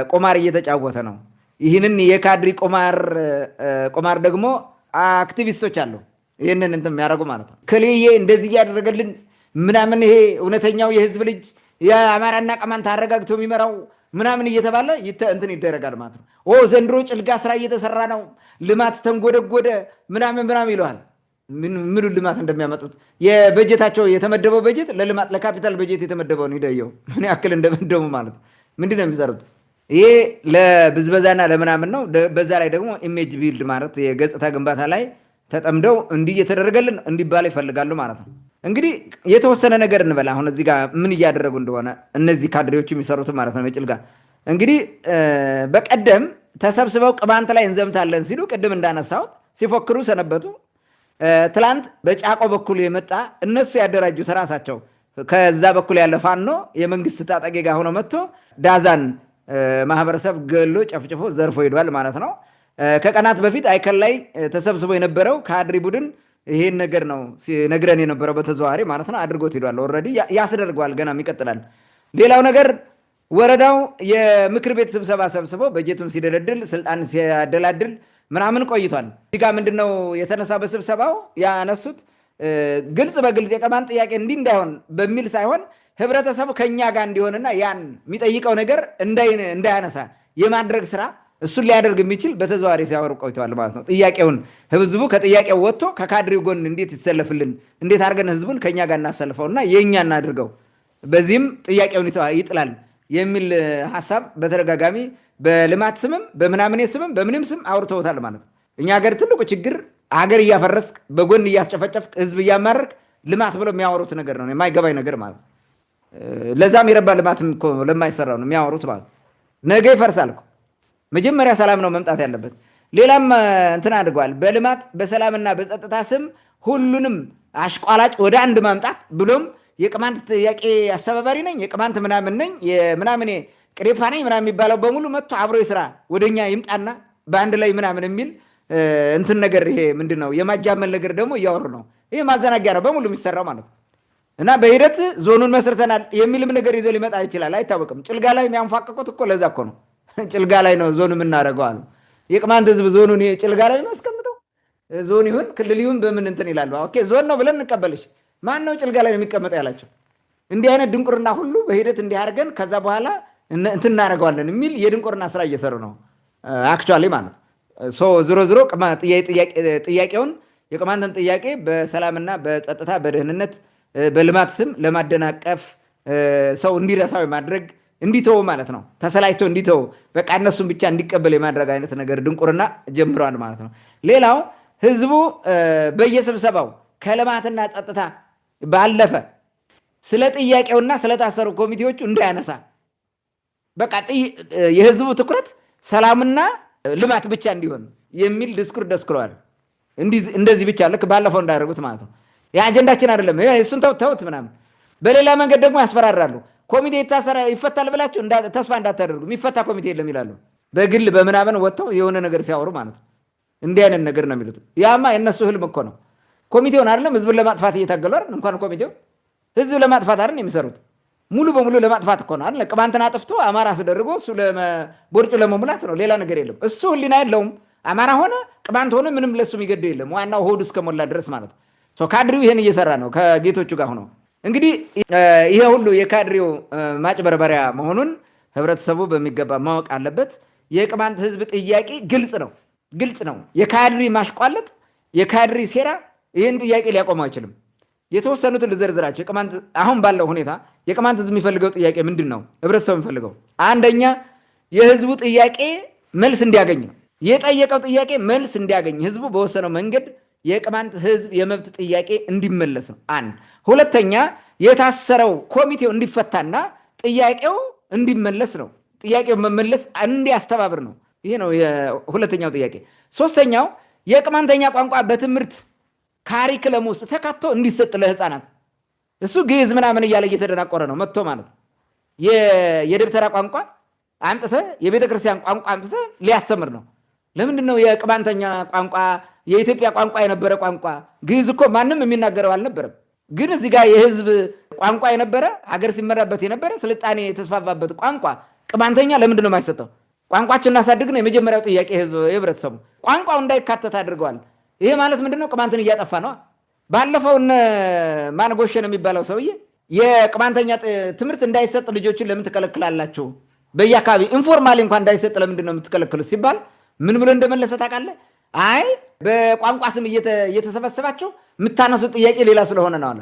ቁማር እየተጫወተ ነው። ይህንን የካድሪ ቁማር ደግሞ አክቲቪስቶች አሉ ይህንን እንትን የሚያደርጉ ማለት ነው። ክልዬ እንደዚህ እያደረገልን ምናምን ይሄ እውነተኛው የህዝብ ልጅ የአማራና ቅማንት አረጋግቶ የሚመራው ምናምን እየተባለ እንትን ይደረጋል ማለት ነው። ዘንድሮ ጭልጋ ስራ እየተሰራ ነው፣ ልማት ተንጎደጎደ ምናምን ይለዋል። ምኑ ልማት እንደሚያመጡት የበጀታቸው የተመደበው በጀት ለልማት ለካፒታል በጀት የተመደበውን ሂደየው ምን ያክል እንደመደቡ ማለት ነው። ምንድን ነው የሚሰሩት? ይሄ ለብዝበዛና ለምናምን ነው። በዛ ላይ ደግሞ ኢሜጅ ቢልድ ማለት የገጽታ ግንባታ ላይ ተጠምደው እንዲህ እየተደረገልን እንዲባል ይፈልጋሉ ማለት ነው። እንግዲህ የተወሰነ ነገር እንበል። አሁን እዚህ ጋር ምን እያደረጉ እንደሆነ እነዚህ ካድሬዎች የሚሰሩት ማለት ነው። የጭልጋ እንግዲህ በቀደም ተሰብስበው ቅማንት ላይ እንዘምታለን ሲሉ ቅድም እንዳነሳሁት ሲፎክሩ ሰነበቱ። ትላንት በጫቆ በኩል የመጣ እነሱ ያደራጁት ራሳቸው ከዛ በኩል ያለ ፋኖ የመንግስት ታጣቂ ጋር ሆኖ መጥቶ ዳዛን ማህበረሰብ ገሎ ጨፍጭፎ ዘርፎ ሄዷል ማለት ነው። ከቀናት በፊት አይከል ላይ ተሰብስቦ የነበረው ካድሪ ቡድን ይሄን ነገር ነው ነግረን የነበረው በተዘዋዋሪ ማለት ነው። አድርጎት ሄዷል። ኦልሬዲ ያስደርገዋል፣ ገናም ይቀጥላል። ሌላው ነገር ወረዳው የምክር ቤት ስብሰባ ሰብስቦ በጀቱን ሲደለድል ስልጣን ሲያደላድል ምናምን ቆይቷል። እዚህ ጋር ምንድነው የተነሳ በስብሰባው ያነሱት ግልጽ በግልጽ የቅማንት ጥያቄ እንዲህ እንዳይሆን በሚል ሳይሆን ህብረተሰቡ ከኛ ጋር እንዲሆንና ያን የሚጠይቀው ነገር እንዳያነሳ የማድረግ ስራ እሱን ሊያደርግ የሚችል በተዘዋዋሪ ሲያወሩ ቆይተዋል ማለት ነው። ጥያቄውን ህዝቡ ከጥያቄው ወጥቶ ከካድሬው ጎን እንዴት ይሰለፍልን፣ እንዴት አድርገን ህዝቡን ከኛ ጋር እናሰልፈውና የኛ እናድርገው፣ በዚህም ጥያቄውን ይጥላል የሚል ሐሳብ በተደጋጋሚ በልማት ስምም በምናምን ስምም በምንም ስም አውርተውታል ማለት ነው። እኛ ሀገር ትልቁ ችግር ሀገር እያፈረስክ በጎን እያስጨፈጨፍክ ህዝብ እያማረርክ ልማት ብለው የሚያወሩት ነገር ነው፣ የማይገባኝ ነገር ማለት ነው። ለዛም የረባ ልማትም እኮ ለማይሰራው ነው የሚያወሩት ማለት ነው። ነገ ይፈርሳል እኮ። መጀመሪያ ሰላም ነው መምጣት ያለበት። ሌላም እንትን አድርገዋል። በልማት በሰላምና በጸጥታ ስም ሁሉንም አሽቋላጭ ወደ አንድ ማምጣት ብሎም የቅማንት ጥያቄ አስተባባሪ ነኝ የቅማንት ምናምን ነኝ ምናምን ቅሬፓ ነኝ ምናምን የሚባለው በሙሉ መጥቶ አብሮ ይስራ ወደኛ ይምጣና በአንድ ላይ ምናምን የሚል እንትን ነገር ይሄ ምንድነው የማጃመል ነገር ደግሞ እያወሩ ነው። ይሄ ማዘናጊያ ነው በሙሉ የሚሰራው ማለት ነው። እና በሂደት ዞኑን መስርተናል የሚልም ነገር ይዞ ሊመጣ ይችላል፣ አይታወቅም። ጭልጋ ላይ የሚያንፏቅቁት እኮ ለዛ እኮ ነው። ጭልጋ ላይ ነው ዞን የምናደርገው አሉ። የቅማንት ህዝብ ዞኑን ጭልጋ ላይ ነው ያስቀምጠው። ዞን ይሁን ክልል ይሁን በምን እንትን ይላሉ። ኦኬ ዞን ነው ብለን እንቀበልሽ። ማን ነው ጭልጋ ላይ ነው የሚቀመጠው ያላቸው? እንዲህ አይነት ድንቁርና ሁሉ በሂደት እንዲህ አድርገን ከዛ በኋላ እንትን እናደርገዋለን የሚል የድንቁርና ስራ እየሰሩ ነው አክቹዋሊ ማለት ነው። ዞሮ ዞሮ ጥያቄውን የቅማንትን ጥያቄ በሰላምና በጸጥታ በደህንነት በልማት ስም ለማደናቀፍ ሰው እንዲረሳው የማድረግ እንዲተው ማለት ነው። ተሰላይቶ እንዲተው በቃ እነሱን ብቻ እንዲቀበል የማድረግ አይነት ነገር ድንቁርና ጀምረዋል ማለት ነው። ሌላው ህዝቡ በየስብሰባው ከልማትና ጸጥታ ባለፈ ስለ ጥያቄውና ስለታሰሩ ኮሚቴዎቹ እንዳያነሳ በቃ የህዝቡ ትኩረት ሰላምና ልማት ብቻ እንዲሆን የሚል ድስኩር ደስክረዋል። እንደዚህ ብቻ ልክ ባለፈው እንዳደረጉት ማለት ነው። የአጀንዳችን አይደለም እሱን ተውት ምናምን። በሌላ መንገድ ደግሞ ያስፈራራሉ። ኮሚቴ ይፈታል ብላችሁ ተስፋ እንዳታደርጉ የሚፈታ ኮሚቴ የለም ይላሉ። በግል በምናምን ወጥተው የሆነ ነገር ሲያወሩ ማለት ነው። እንዲህ አይነት ነገር ነው የሚሉት። ያማ የእነሱ ህልም እኮ ነው። ኮሚቴውን አይደለም ህዝብን ለማጥፋት እየታገሉ አይደል? እንኳን ኮሚቴው ህዝብ ለማጥፋት አይደል የሚሰሩት? ሙሉ በሙሉ ለማጥፋት እኮ ነው አይደል? ቅማንትን አጥፍቶ አማራ አስደርጎ እሱ ቦርጩ ለመሙላት ነው። ሌላ ነገር የለም። እሱ ህሊና የለውም። አማራ ሆነ ቅማንት ሆነ ምንም ለሱ የሚገደው የለም። ዋናው ሆዱ እስከሞላ ድረስ ማለት ነው። ካድሪው ይሄን እየሰራ ነው ከጌቶቹ ጋር ሆኖ። እንግዲህ ይሄ ሁሉ የካድሪው ማጭበርበሪያ መሆኑን ህብረተሰቡ በሚገባ ማወቅ አለበት። የቅማንት ህዝብ ጥያቄ ግልጽ ነው። የካድሪ ማሽቋለጥ፣ የካድሪ ሴራ ይህን ጥያቄ ሊያቆመው አይችልም። የተወሰኑትን ልዘርዝራቸው። አሁን ባለው ሁኔታ የቅማንት ህዝብ የሚፈልገው ጥያቄ ምንድን ነው? ህብረተሰቡ የሚፈልገው አንደኛ የህዝቡ ጥያቄ መልስ እንዲያገኝ ነው። የጠየቀው ጥያቄ መልስ እንዲያገኝ ህዝቡ በወሰነው መንገድ የቅማንት ህዝብ የመብት ጥያቄ እንዲመለስ ነው። አንድ ሁለተኛ የታሰረው ኮሚቴው እንዲፈታና ጥያቄው እንዲመለስ ነው። ጥያቄው መመለስ እንዲያስተባብር ነው። ይሄ ነው የሁለተኛው ጥያቄ። ሶስተኛው የቅማንተኛ ቋንቋ በትምህርት ካሪክለም ውስጥ ተካቶ እንዲሰጥ ለህፃናት። እሱ ግዕዝ ምናምን እያለ እየተደናቆረ ነው መጥቶ ማለት ነው። የደብተራ ቋንቋ አምጥተ የቤተክርስቲያን ቋንቋ አምጥተ ሊያስተምር ነው። ለምንድን ነው የቅማንተኛ ቋንቋ የኢትዮጵያ ቋንቋ የነበረ ቋንቋ? ግዕዝ እኮ ማንም የሚናገረው አልነበረም። ግን እዚህ ጋር የህዝብ ቋንቋ የነበረ ሀገር ሲመራበት የነበረ ስልጣኔ የተስፋፋበት ቋንቋ ቅማንተኛ ለምንድን ነው የማይሰጠው? ቋንቋችን እናሳድግ ነው የመጀመሪያው ጥያቄ የህብረተሰቡ። ቋንቋው እንዳይካተት አድርገዋል። ይሄ ማለት ምንድን ነው? ቅማንትን እያጠፋ ነው። ባለፈው ማንጎሸን የሚባለው ሰውዬ የቅማንተኛ ትምህርት እንዳይሰጥ ልጆችን ለምን ትከለክላላችሁ? በየአካባቢ ኢንፎርማሊ እንኳን እንዳይሰጥ ለምንድን ነው የምትከለክሉት ሲባል ምን ብሎ እንደመለሰ ታውቃለህ? አይ በቋንቋ ስም እየተሰበሰባቸው የምታነሱት ጥያቄ ሌላ ስለሆነ ነው አለ።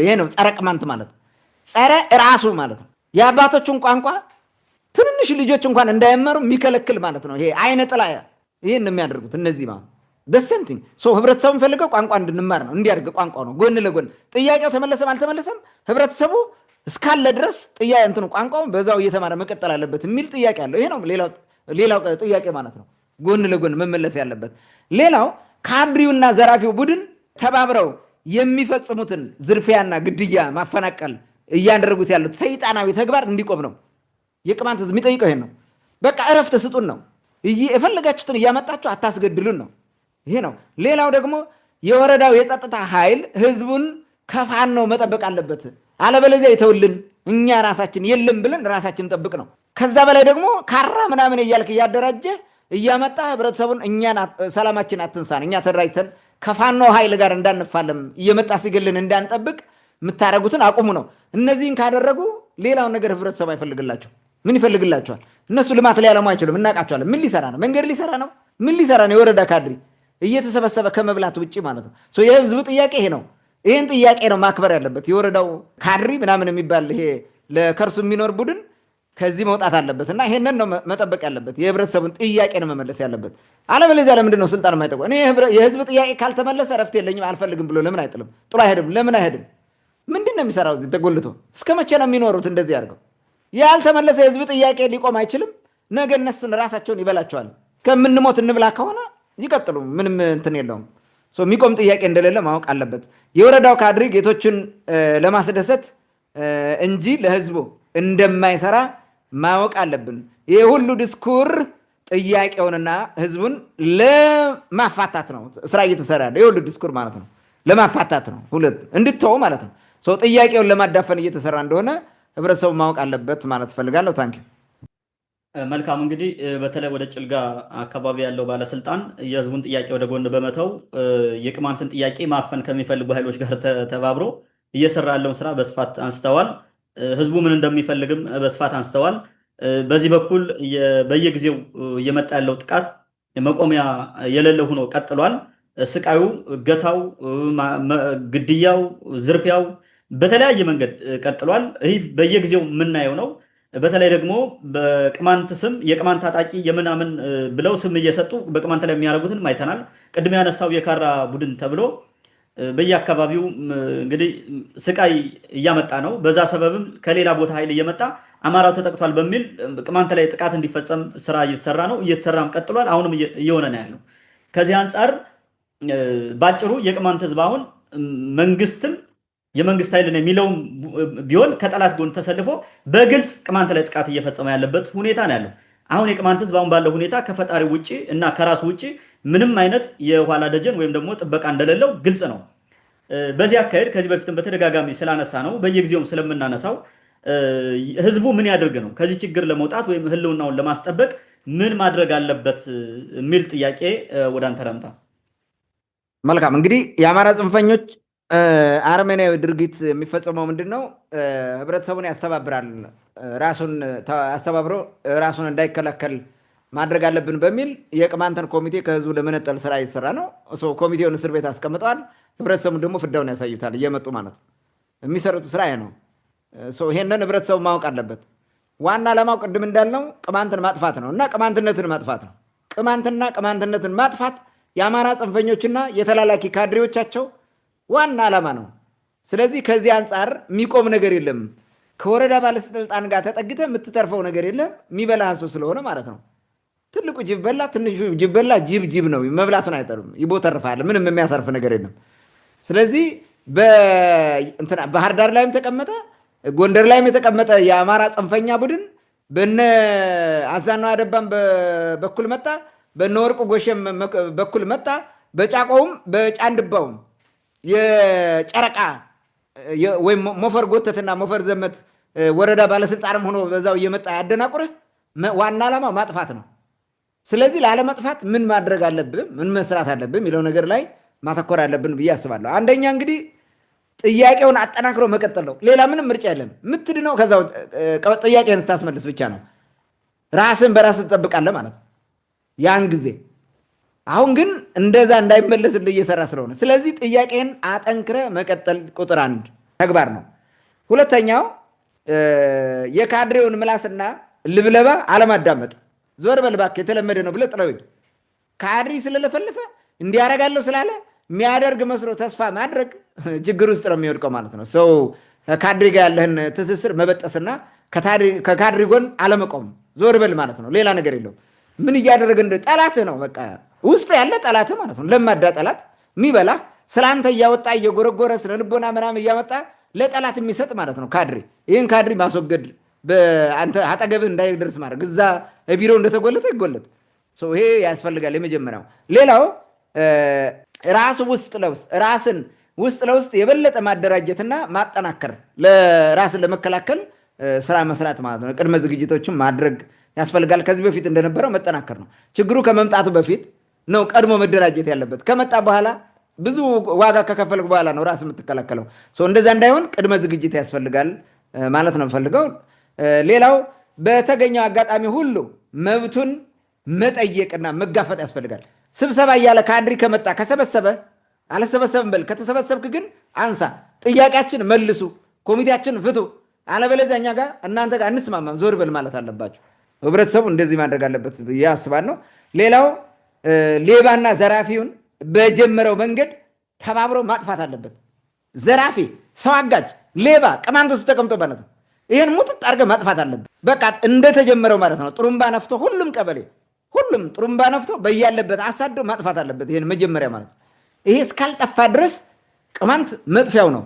ይሄ ነው ጸረ ቅማንት ማለት፣ ጸረ ራሱ ማለት ነው። የአባቶቹን ቋንቋ ትንንሽ ልጆች እንኳን እንዳይመሩ የሚከለክል ማለት ነው። ይሄ አይነ ጥላ ይሄን ነው የሚያደርጉት እነዚህ ማለት በሰምቲንግ ህብረተሰቡ የሚፈልገው ቋንቋ እንድንማር ነው፣ እንዲያድግ ቋንቋ ነው። ጎን ለጎን ጥያቄው ተመለሰም አልተመለሰም ህብረተሰቡ እስካለ ድረስ ቋንቋውን በዛው እየተማረ መቀጠል አለበት የሚል ጥያቄ አለው። ይሄ ነው ሌላው ጥያቄ ማለት ነው፣ ጎን ለጎን መመለስ ያለበት። ሌላው ካድሪውና ዘራፊው ቡድን ተባብረው የሚፈጽሙትን ዝርፊያና ግድያ፣ ማፈናቀል እያደረጉት ያሉት ሰይጣናዊ ተግባር እንዲቆም ነው የቅማንት ህዝብ የሚጠይቀው። ይሄን ነው በቃ እረፍት ስጡን ነው፣ የፈለጋችሁትን እያመጣችሁ አታስገድሉን ነው። ይሄ ነው። ሌላው ደግሞ የወረዳው የጸጥታ ኃይል ህዝቡን ከፋኖ መጠበቅ አለበት። አለበለዚያ ይተውልን፣ እኛ ራሳችን የለም ብለን ራሳችን ጠብቅ ነው። ከዛ በላይ ደግሞ ካራ ምናምን እያልክ እያደራጀ እያመጣ ህብረተሰቡን እኛን ሰላማችን አትንሳን፣ እኛ ተደራጅተን ከፋኖ ኃይል ጋር እንዳንፋለም እየመጣ ሲገልን እንዳንጠብቅ የምታደርጉትን አቁሙ ነው። እነዚህን ካደረጉ ሌላውን ነገር ህብረተሰቡ አይፈልግላቸው። ምን ይፈልግላቸዋል? እነሱ ልማት ሊያለሙ አይችሉም፣ እናውቃቸዋለን። ምን ሊሰራ ነው? መንገድ ሊሰራ ነው? ምን ሊሰራ ነው? የወረዳ ካድሪ እየተሰበሰበ ከመብላት ውጭ ማለት ነው። የህዝቡ ጥያቄ ይሄ ነው። ይህን ጥያቄ ነው ማክበር ያለበት የወረዳው ካድሪ ምናምን የሚባል ይሄ ለከርሱ የሚኖር ቡድን ከዚህ መውጣት አለበት እና ይሄንን ነው መጠበቅ ያለበት። የህብረተሰቡን ጥያቄ ነው መመለስ ያለበት። አለበለዚያ ለምንድን ነው ስልጣን የማይጠቁ? እኔ የህዝብ ጥያቄ ካልተመለሰ እረፍት የለኝም አልፈልግም ብሎ ለምን አይጥልም? ጥሎ አይሄድም? ለምን አይሄድም? ምንድን ነው የሚሰራው እዚህ ተጎልቶ? እስከ መቼ ነው የሚኖሩት እንደዚህ አድርገው? ያልተመለሰ የህዝብ ጥያቄ ሊቆም አይችልም። ነገ እነሱን ራሳቸውን ይበላቸዋል። ከምንሞት እንብላ ከሆነ ይቀጥሉ፣ ምንም እንትን የለውም። የሚቆም ጥያቄ እንደሌለ ማወቅ አለበት። የወረዳው ካድሪ ጌቶችን ለማስደሰት እንጂ ለህዝቡ እንደማይሰራ ማወቅ አለብን። ይህ ሁሉ ዲስኩር ጥያቄውንና ህዝቡን ለማፋታት ነው ስራ እየተሰራ ያለ። ይህ ሁሉ ዲስኩር ማለት ነው ለማፋታት ነው፣ ሁለት እንድትተው ማለት ነው። ጥያቄውን ለማዳፈን እየተሰራ እንደሆነ ህብረተሰቡ ማወቅ አለበት ማለት ፈልጋለሁ። ታንኪ መልካም። እንግዲህ በተለይ ወደ ጭልጋ አካባቢ ያለው ባለስልጣን የህዝቡን ጥያቄ ወደ ጎን በመተው የቅማንትን ጥያቄ ማፈን ከሚፈልጉ ኃይሎች ጋር ተባብሮ እየሰራ ያለውን ስራ በስፋት አንስተዋል። ህዝቡ ምን እንደሚፈልግም በስፋት አንስተዋል። በዚህ በኩል በየጊዜው እየመጣ ያለው ጥቃት መቆሚያ የሌለው ሆኖ ቀጥሏል። ስቃዩ፣ እገታው፣ ግድያው፣ ዝርፊያው በተለያየ መንገድ ቀጥሏል። ይህ በየጊዜው የምናየው ነው። በተለይ ደግሞ በቅማንት ስም የቅማንት ታጣቂ የምናምን ብለው ስም እየሰጡ በቅማንት ላይ የሚያደርጉትን አይተናል። ቅድም ያነሳው የካራ ቡድን ተብሎ በየአካባቢው እንግዲህ ስቃይ እያመጣ ነው። በዛ ሰበብም ከሌላ ቦታ ኃይል እየመጣ አማራው ተጠቅቷል በሚል ቅማንት ላይ ጥቃት እንዲፈጸም ስራ እየተሰራ ነው። እየተሰራም ቀጥሏል። አሁንም እየሆነ ነው ያለው። ከዚህ አንጻር ባጭሩ የቅማንት ህዝብ አሁን መንግስትም የመንግስት ኃይል ነው የሚለውም ቢሆን ከጠላት ጎን ተሰልፎ በግልጽ ቅማንት ላይ ጥቃት እየፈጸመ ያለበት ሁኔታ ነው ያለው። አሁን የቅማንት ህዝብ አሁን ባለው ሁኔታ ከፈጣሪ ውጭ እና ከራሱ ውጭ ምንም አይነት የኋላ ደጀን ወይም ደግሞ ጥበቃ እንደሌለው ግልጽ ነው። በዚህ አካሄድ ከዚህ በፊትም በተደጋጋሚ ስላነሳ ነው በየጊዜውም ስለምናነሳው ህዝቡ ምን ያድርግ ነው ከዚህ ችግር ለመውጣት ወይም ህልውናውን ለማስጠበቅ ምን ማድረግ አለበት የሚል ጥያቄ ወደ አንተ ላምጣ። መልካም። እንግዲህ የአማራ ጽንፈኞች አረመኔያዊ ድርጊት የሚፈጸመው ምንድን ነው? ህብረተሰቡን ያስተባብራል፣ ራሱን አስተባብሮ ራሱን እንዳይከላከል ማድረግ አለብን በሚል የቅማንተን ኮሚቴ ከህዝቡ ለመነጠል ስራ እየተሰራ ነው። ኮሚቴውን እስር ቤት አስቀምጠዋል። ህብረተሰቡን ደግሞ ፍዳውን ያሳዩታል እየመጡ ማለት ነው። የሚሰሩት ስራ ይሄ ነው። ይሄንን ህብረተሰቡ ማወቅ አለበት። ዋና ዓላማው ቅድም እንዳልነው ቅማንትን ማጥፋት ነው እና ቅማንትነትን ማጥፋት ነው። ቅማንትና ቅማንትነትን ማጥፋት የአማራ ጽንፈኞችና የተላላኪ ካድሬዎቻቸው ዋና ዓላማ ነው። ስለዚህ ከዚህ አንጻር የሚቆም ነገር የለም። ከወረዳ ባለስልጣን ጋር ተጠግተ የምትተርፈው ነገር የለም። የሚበላ ሰው ስለሆነ ማለት ነው። ትልቁ ጅብ በላ፣ ትንሹ ጅብ በላ። ጅብ ነው፣ መብላቱን አይጠሩም፣ ይቦተርፋል። ምንም የሚያተርፍ ነገር የለም። ስለዚህ ባህር ዳር ላይም ተቀመጠ፣ ጎንደር ላይም የተቀመጠ የአማራ ጽንፈኛ ቡድን በነ አዛና አደባም በኩል መጣ፣ በነ ወርቁ ጎሸም በኩል መጣ፣ በጫቆውም በጫንድባውም የጨረቃ ወይም ሞፈር ጎተትና ሞፈር ዘመት ወረዳ ባለስልጣንም ሆኖ በዛው እየመጣ ያደናቁርህ ዋና ዓላማ ማጥፋት ነው። ስለዚህ ላለመጥፋት ምን ማድረግ አለብን፣ ምን መስራት አለብን የሚለው ነገር ላይ ማተኮር አለብን ብዬ አስባለሁ። አንደኛ እንግዲህ ጥያቄውን አጠናክሮ መቀጠል ነው። ሌላ ምንም ምርጫ የለም። ምትድነው ከዛው ጥያቄን ስታስመልስ ብቻ ነው። ራስን በራስ ትጠብቃለህ ማለት ነው ያን ጊዜ። አሁን ግን እንደዛ እንዳይመለስልህ እየሰራ ስለሆነ፣ ስለዚህ ጥያቄን አጠንክረ መቀጠል ቁጥር አንድ ተግባር ነው። ሁለተኛው የካድሬውን ምላስና ልብለባ አለማዳመጥ። ዞር በል እባክህ የተለመደ ነው ብለህ ጥለው ካድሪ ስለለፈለፈ እንዲያረጋለሁ ስላለ የሚያደርግ መስሎ ተስፋ ማድረግ ችግር ውስጥ ነው የሚወድቀው ማለት ነው። ሰው ከካድሪ ጋር ያለህን ትስስር መበጠስና ከካድሪ ጎን አለመቆም፣ ዞር በል ማለት ነው። ሌላ ነገር የለውም። ምን እያደረገ እንደ ጠላትህ ነው፣ በቃ ውስጥ ያለ ጠላትህ ማለት ነው። ለማዳ ጠላት የሚበላ ስለአንተ እያወጣ እየጎረጎረ ስለ ልቦና ምናምን እያመጣ ለጠላት የሚሰጥ ማለት ነው ካድሪ። ይህን ካድሪ ማስወገድ፣ አንተ አጠገብህ እንዳይደርስ ማድረግ፣ እዛ ቢሮ እንደተጎለተ ይጎለት። ይሄ ያስፈልጋል የመጀመሪያው። ሌላው ራስ ውስጥ ለውስጥ ራስን ውስጥ ለውስጥ የበለጠ ማደራጀትና ማጠናከር ለራስን ለመከላከል ስራ መስራት ማለት ነው። ቅድመ ዝግጅቶችን ማድረግ ያስፈልጋል። ከዚህ በፊት እንደነበረው መጠናከር ነው። ችግሩ ከመምጣቱ በፊት ነው ቀድሞ መደራጀት ያለበት። ከመጣ በኋላ ብዙ ዋጋ ከከፈልክ በኋላ ነው ራስ የምትከላከለው። እንደዛ እንዳይሆን ቅድመ ዝግጅት ያስፈልጋል ማለት ነው ፈልገው። ሌላው በተገኘው አጋጣሚ ሁሉ መብቱን መጠየቅና መጋፈጥ ያስፈልጋል። ስብሰባ እያለ ካድሪ ከመጣ ከሰበሰበ አልሰበሰብም በል። ከተሰበሰብክ ግን አንሳ፣ ጥያቄያችን መልሱ፣ ኮሚቴያችን ፍቱ፣ አለበለዚያ እኛ ጋር እናንተ ጋር እንስማማም፣ ዞር በል ማለት አለባቸው። ህብረተሰቡ እንደዚህ ማድረግ አለበት ብዬ አስባለሁ። ሌላው ሌባና ዘራፊውን በጀመረው መንገድ ተባብሮ ማጥፋት አለበት። ዘራፊ፣ ሰው አጋጭ፣ ሌባ ቅማንት ውስጥ ተቀምጦ ማለት ነው። ይህን ሙጥጥ አድርገህ ማጥፋት አለበት። በቃ እንደተጀመረው ማለት ነው። ጥሩምባ ነፍቶ ሁሉም ቀበሌ ሁሉም ጥሩምባ ነፍቶ በያለበት አሳዶ ማጥፋት አለበት። ይህን መጀመሪያ ማለት ነው። ይሄ እስካልጠፋ ድረስ ቅማንት መጥፊያው ነው።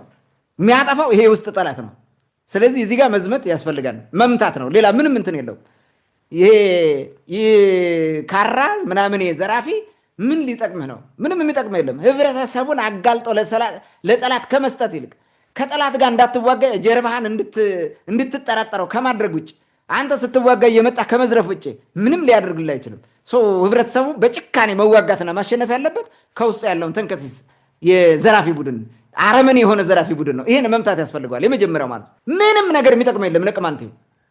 የሚያጠፋው ይሄ ውስጥ ጠላት ነው። ስለዚህ እዚህ ጋር መዝመት ያስፈልጋል። መምታት ነው። ሌላ ምንም እንትን የለውም። ይሄ ካራ ምናምን ዘራፊ ምን ሊጠቅምህ ነው? ምንም የሚጠቅምህ የለም። ህብረተሰቡን አጋልጦ ለጠላት ከመስጠት ይልቅ ከጠላት ጋር እንዳትዋጋ ጀርባህን እንድትጠራጠረው ከማድረግ ውጭ አንተ ስትዋጋ እየመጣ ከመዝረፍ ውጭ ምንም ሊያደርግልህ አይችልም። ህብረተሰቡ በጭካኔ መዋጋትና ማሸነፍ ያለበት ከውስጡ ያለውን ተንከሲስ የዘራፊ ቡድን አረመኔ የሆነ ዘራፊ ቡድን ነው። ይሄን መምታት ያስፈልገዋል። የመጀመሪያው ማለት ምንም ነገር የሚጠቅመው የለም። ለቅማንት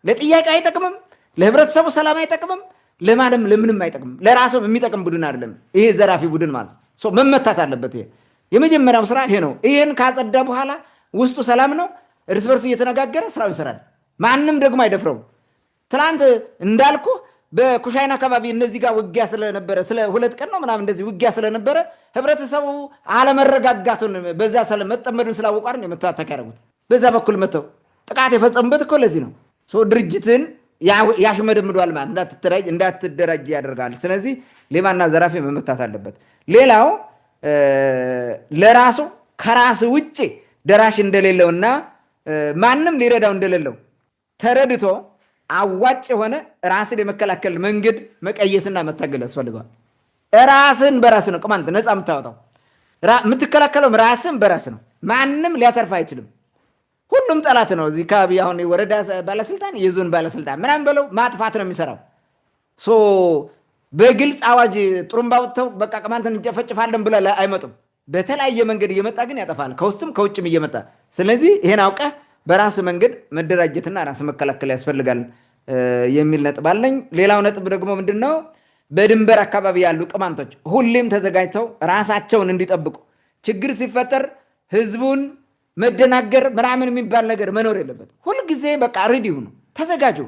ለጥያቄ አይጠቅምም፣ ለህብረተሰቡ ሰላም አይጠቅምም፣ ለማለም ለምንም አይጠቅምም። ለራሱ የሚጠቅም ቡድን አይደለም ይሄ ዘራፊ ቡድን ማለት መመታት አለበት። ይሄ የመጀመሪያው ስራ ይሄ ነው። ይሄን ካጸዳ በኋላ ውስጡ ሰላም ነው። እርስ በርሱ እየተነጋገረ ስራው ይሰራል። ማንም ደግሞ አይደፍረው። ትናንት እንዳልኩ በኩሻይና አካባቢ እነዚህ ጋር ውጊያ ስለነበረ ስለ 2 ቀን ነው ምናምን እንደዚህ ውጊያ ስለነበረ ህብረተሰቡ አለመረጋጋቱን በዛ መጠመዱን ስላወቁ አይደል መተዋተክ ያደረጉት። በዛ በኩል መተው ጥቃት የፈጸሙበት እኮ ለዚህ ነው። ድርጅትን ያሽመደምዷል ማለት እንዳትደራጅ ያደርጋል። ስለዚህ ሌባና ዘራፊ መመታት አለበት። ሌላው ለራሱ ከራሱ ውጭ ደራሽ እንደሌለውና ማንም ሊረዳው እንደሌለው ተረድቶ አዋጭ የሆነ ራስን የመከላከል መንገድ መቀየስና መታገል ያስፈልገዋል። ራስን በራስ ነው ቅማንት ነፃ የምታወጣው። የምትከላከለው ራስን በራስ ነው። ማንም ሊያተርፍ አይችልም። ሁሉም ጠላት ነው። እዚህ አካባቢ አሁን የወረዳ ባለስልጣን የዞን ባለስልጣን ምናምን በለው ማጥፋት ነው የሚሰራው። በግልጽ አዋጅ ጥሩምባ ወጥተው በቃ ቅማንትን እንጨፈጭፋለን ብለ አይመጡም። በተለያየ መንገድ እየመጣ ግን ያጠፋል፣ ከውስጥም ከውጭም እየመጣ። ስለዚህ ይሄን አውቀህ በራስ መንገድ መደራጀትና ራስ መከላከል ያስፈልጋል የሚል ነጥብ አለኝ። ሌላው ነጥብ ደግሞ ምንድነው? በድንበር አካባቢ ያሉ ቅማንቶች ሁሌም ተዘጋጅተው ራሳቸውን እንዲጠብቁ፣ ችግር ሲፈጠር ህዝቡን መደናገር ምናምን የሚባል ነገር መኖር የለበትም። ሁልጊዜ በቃ ሬዲ ሁኑ፣ ተዘጋጁ።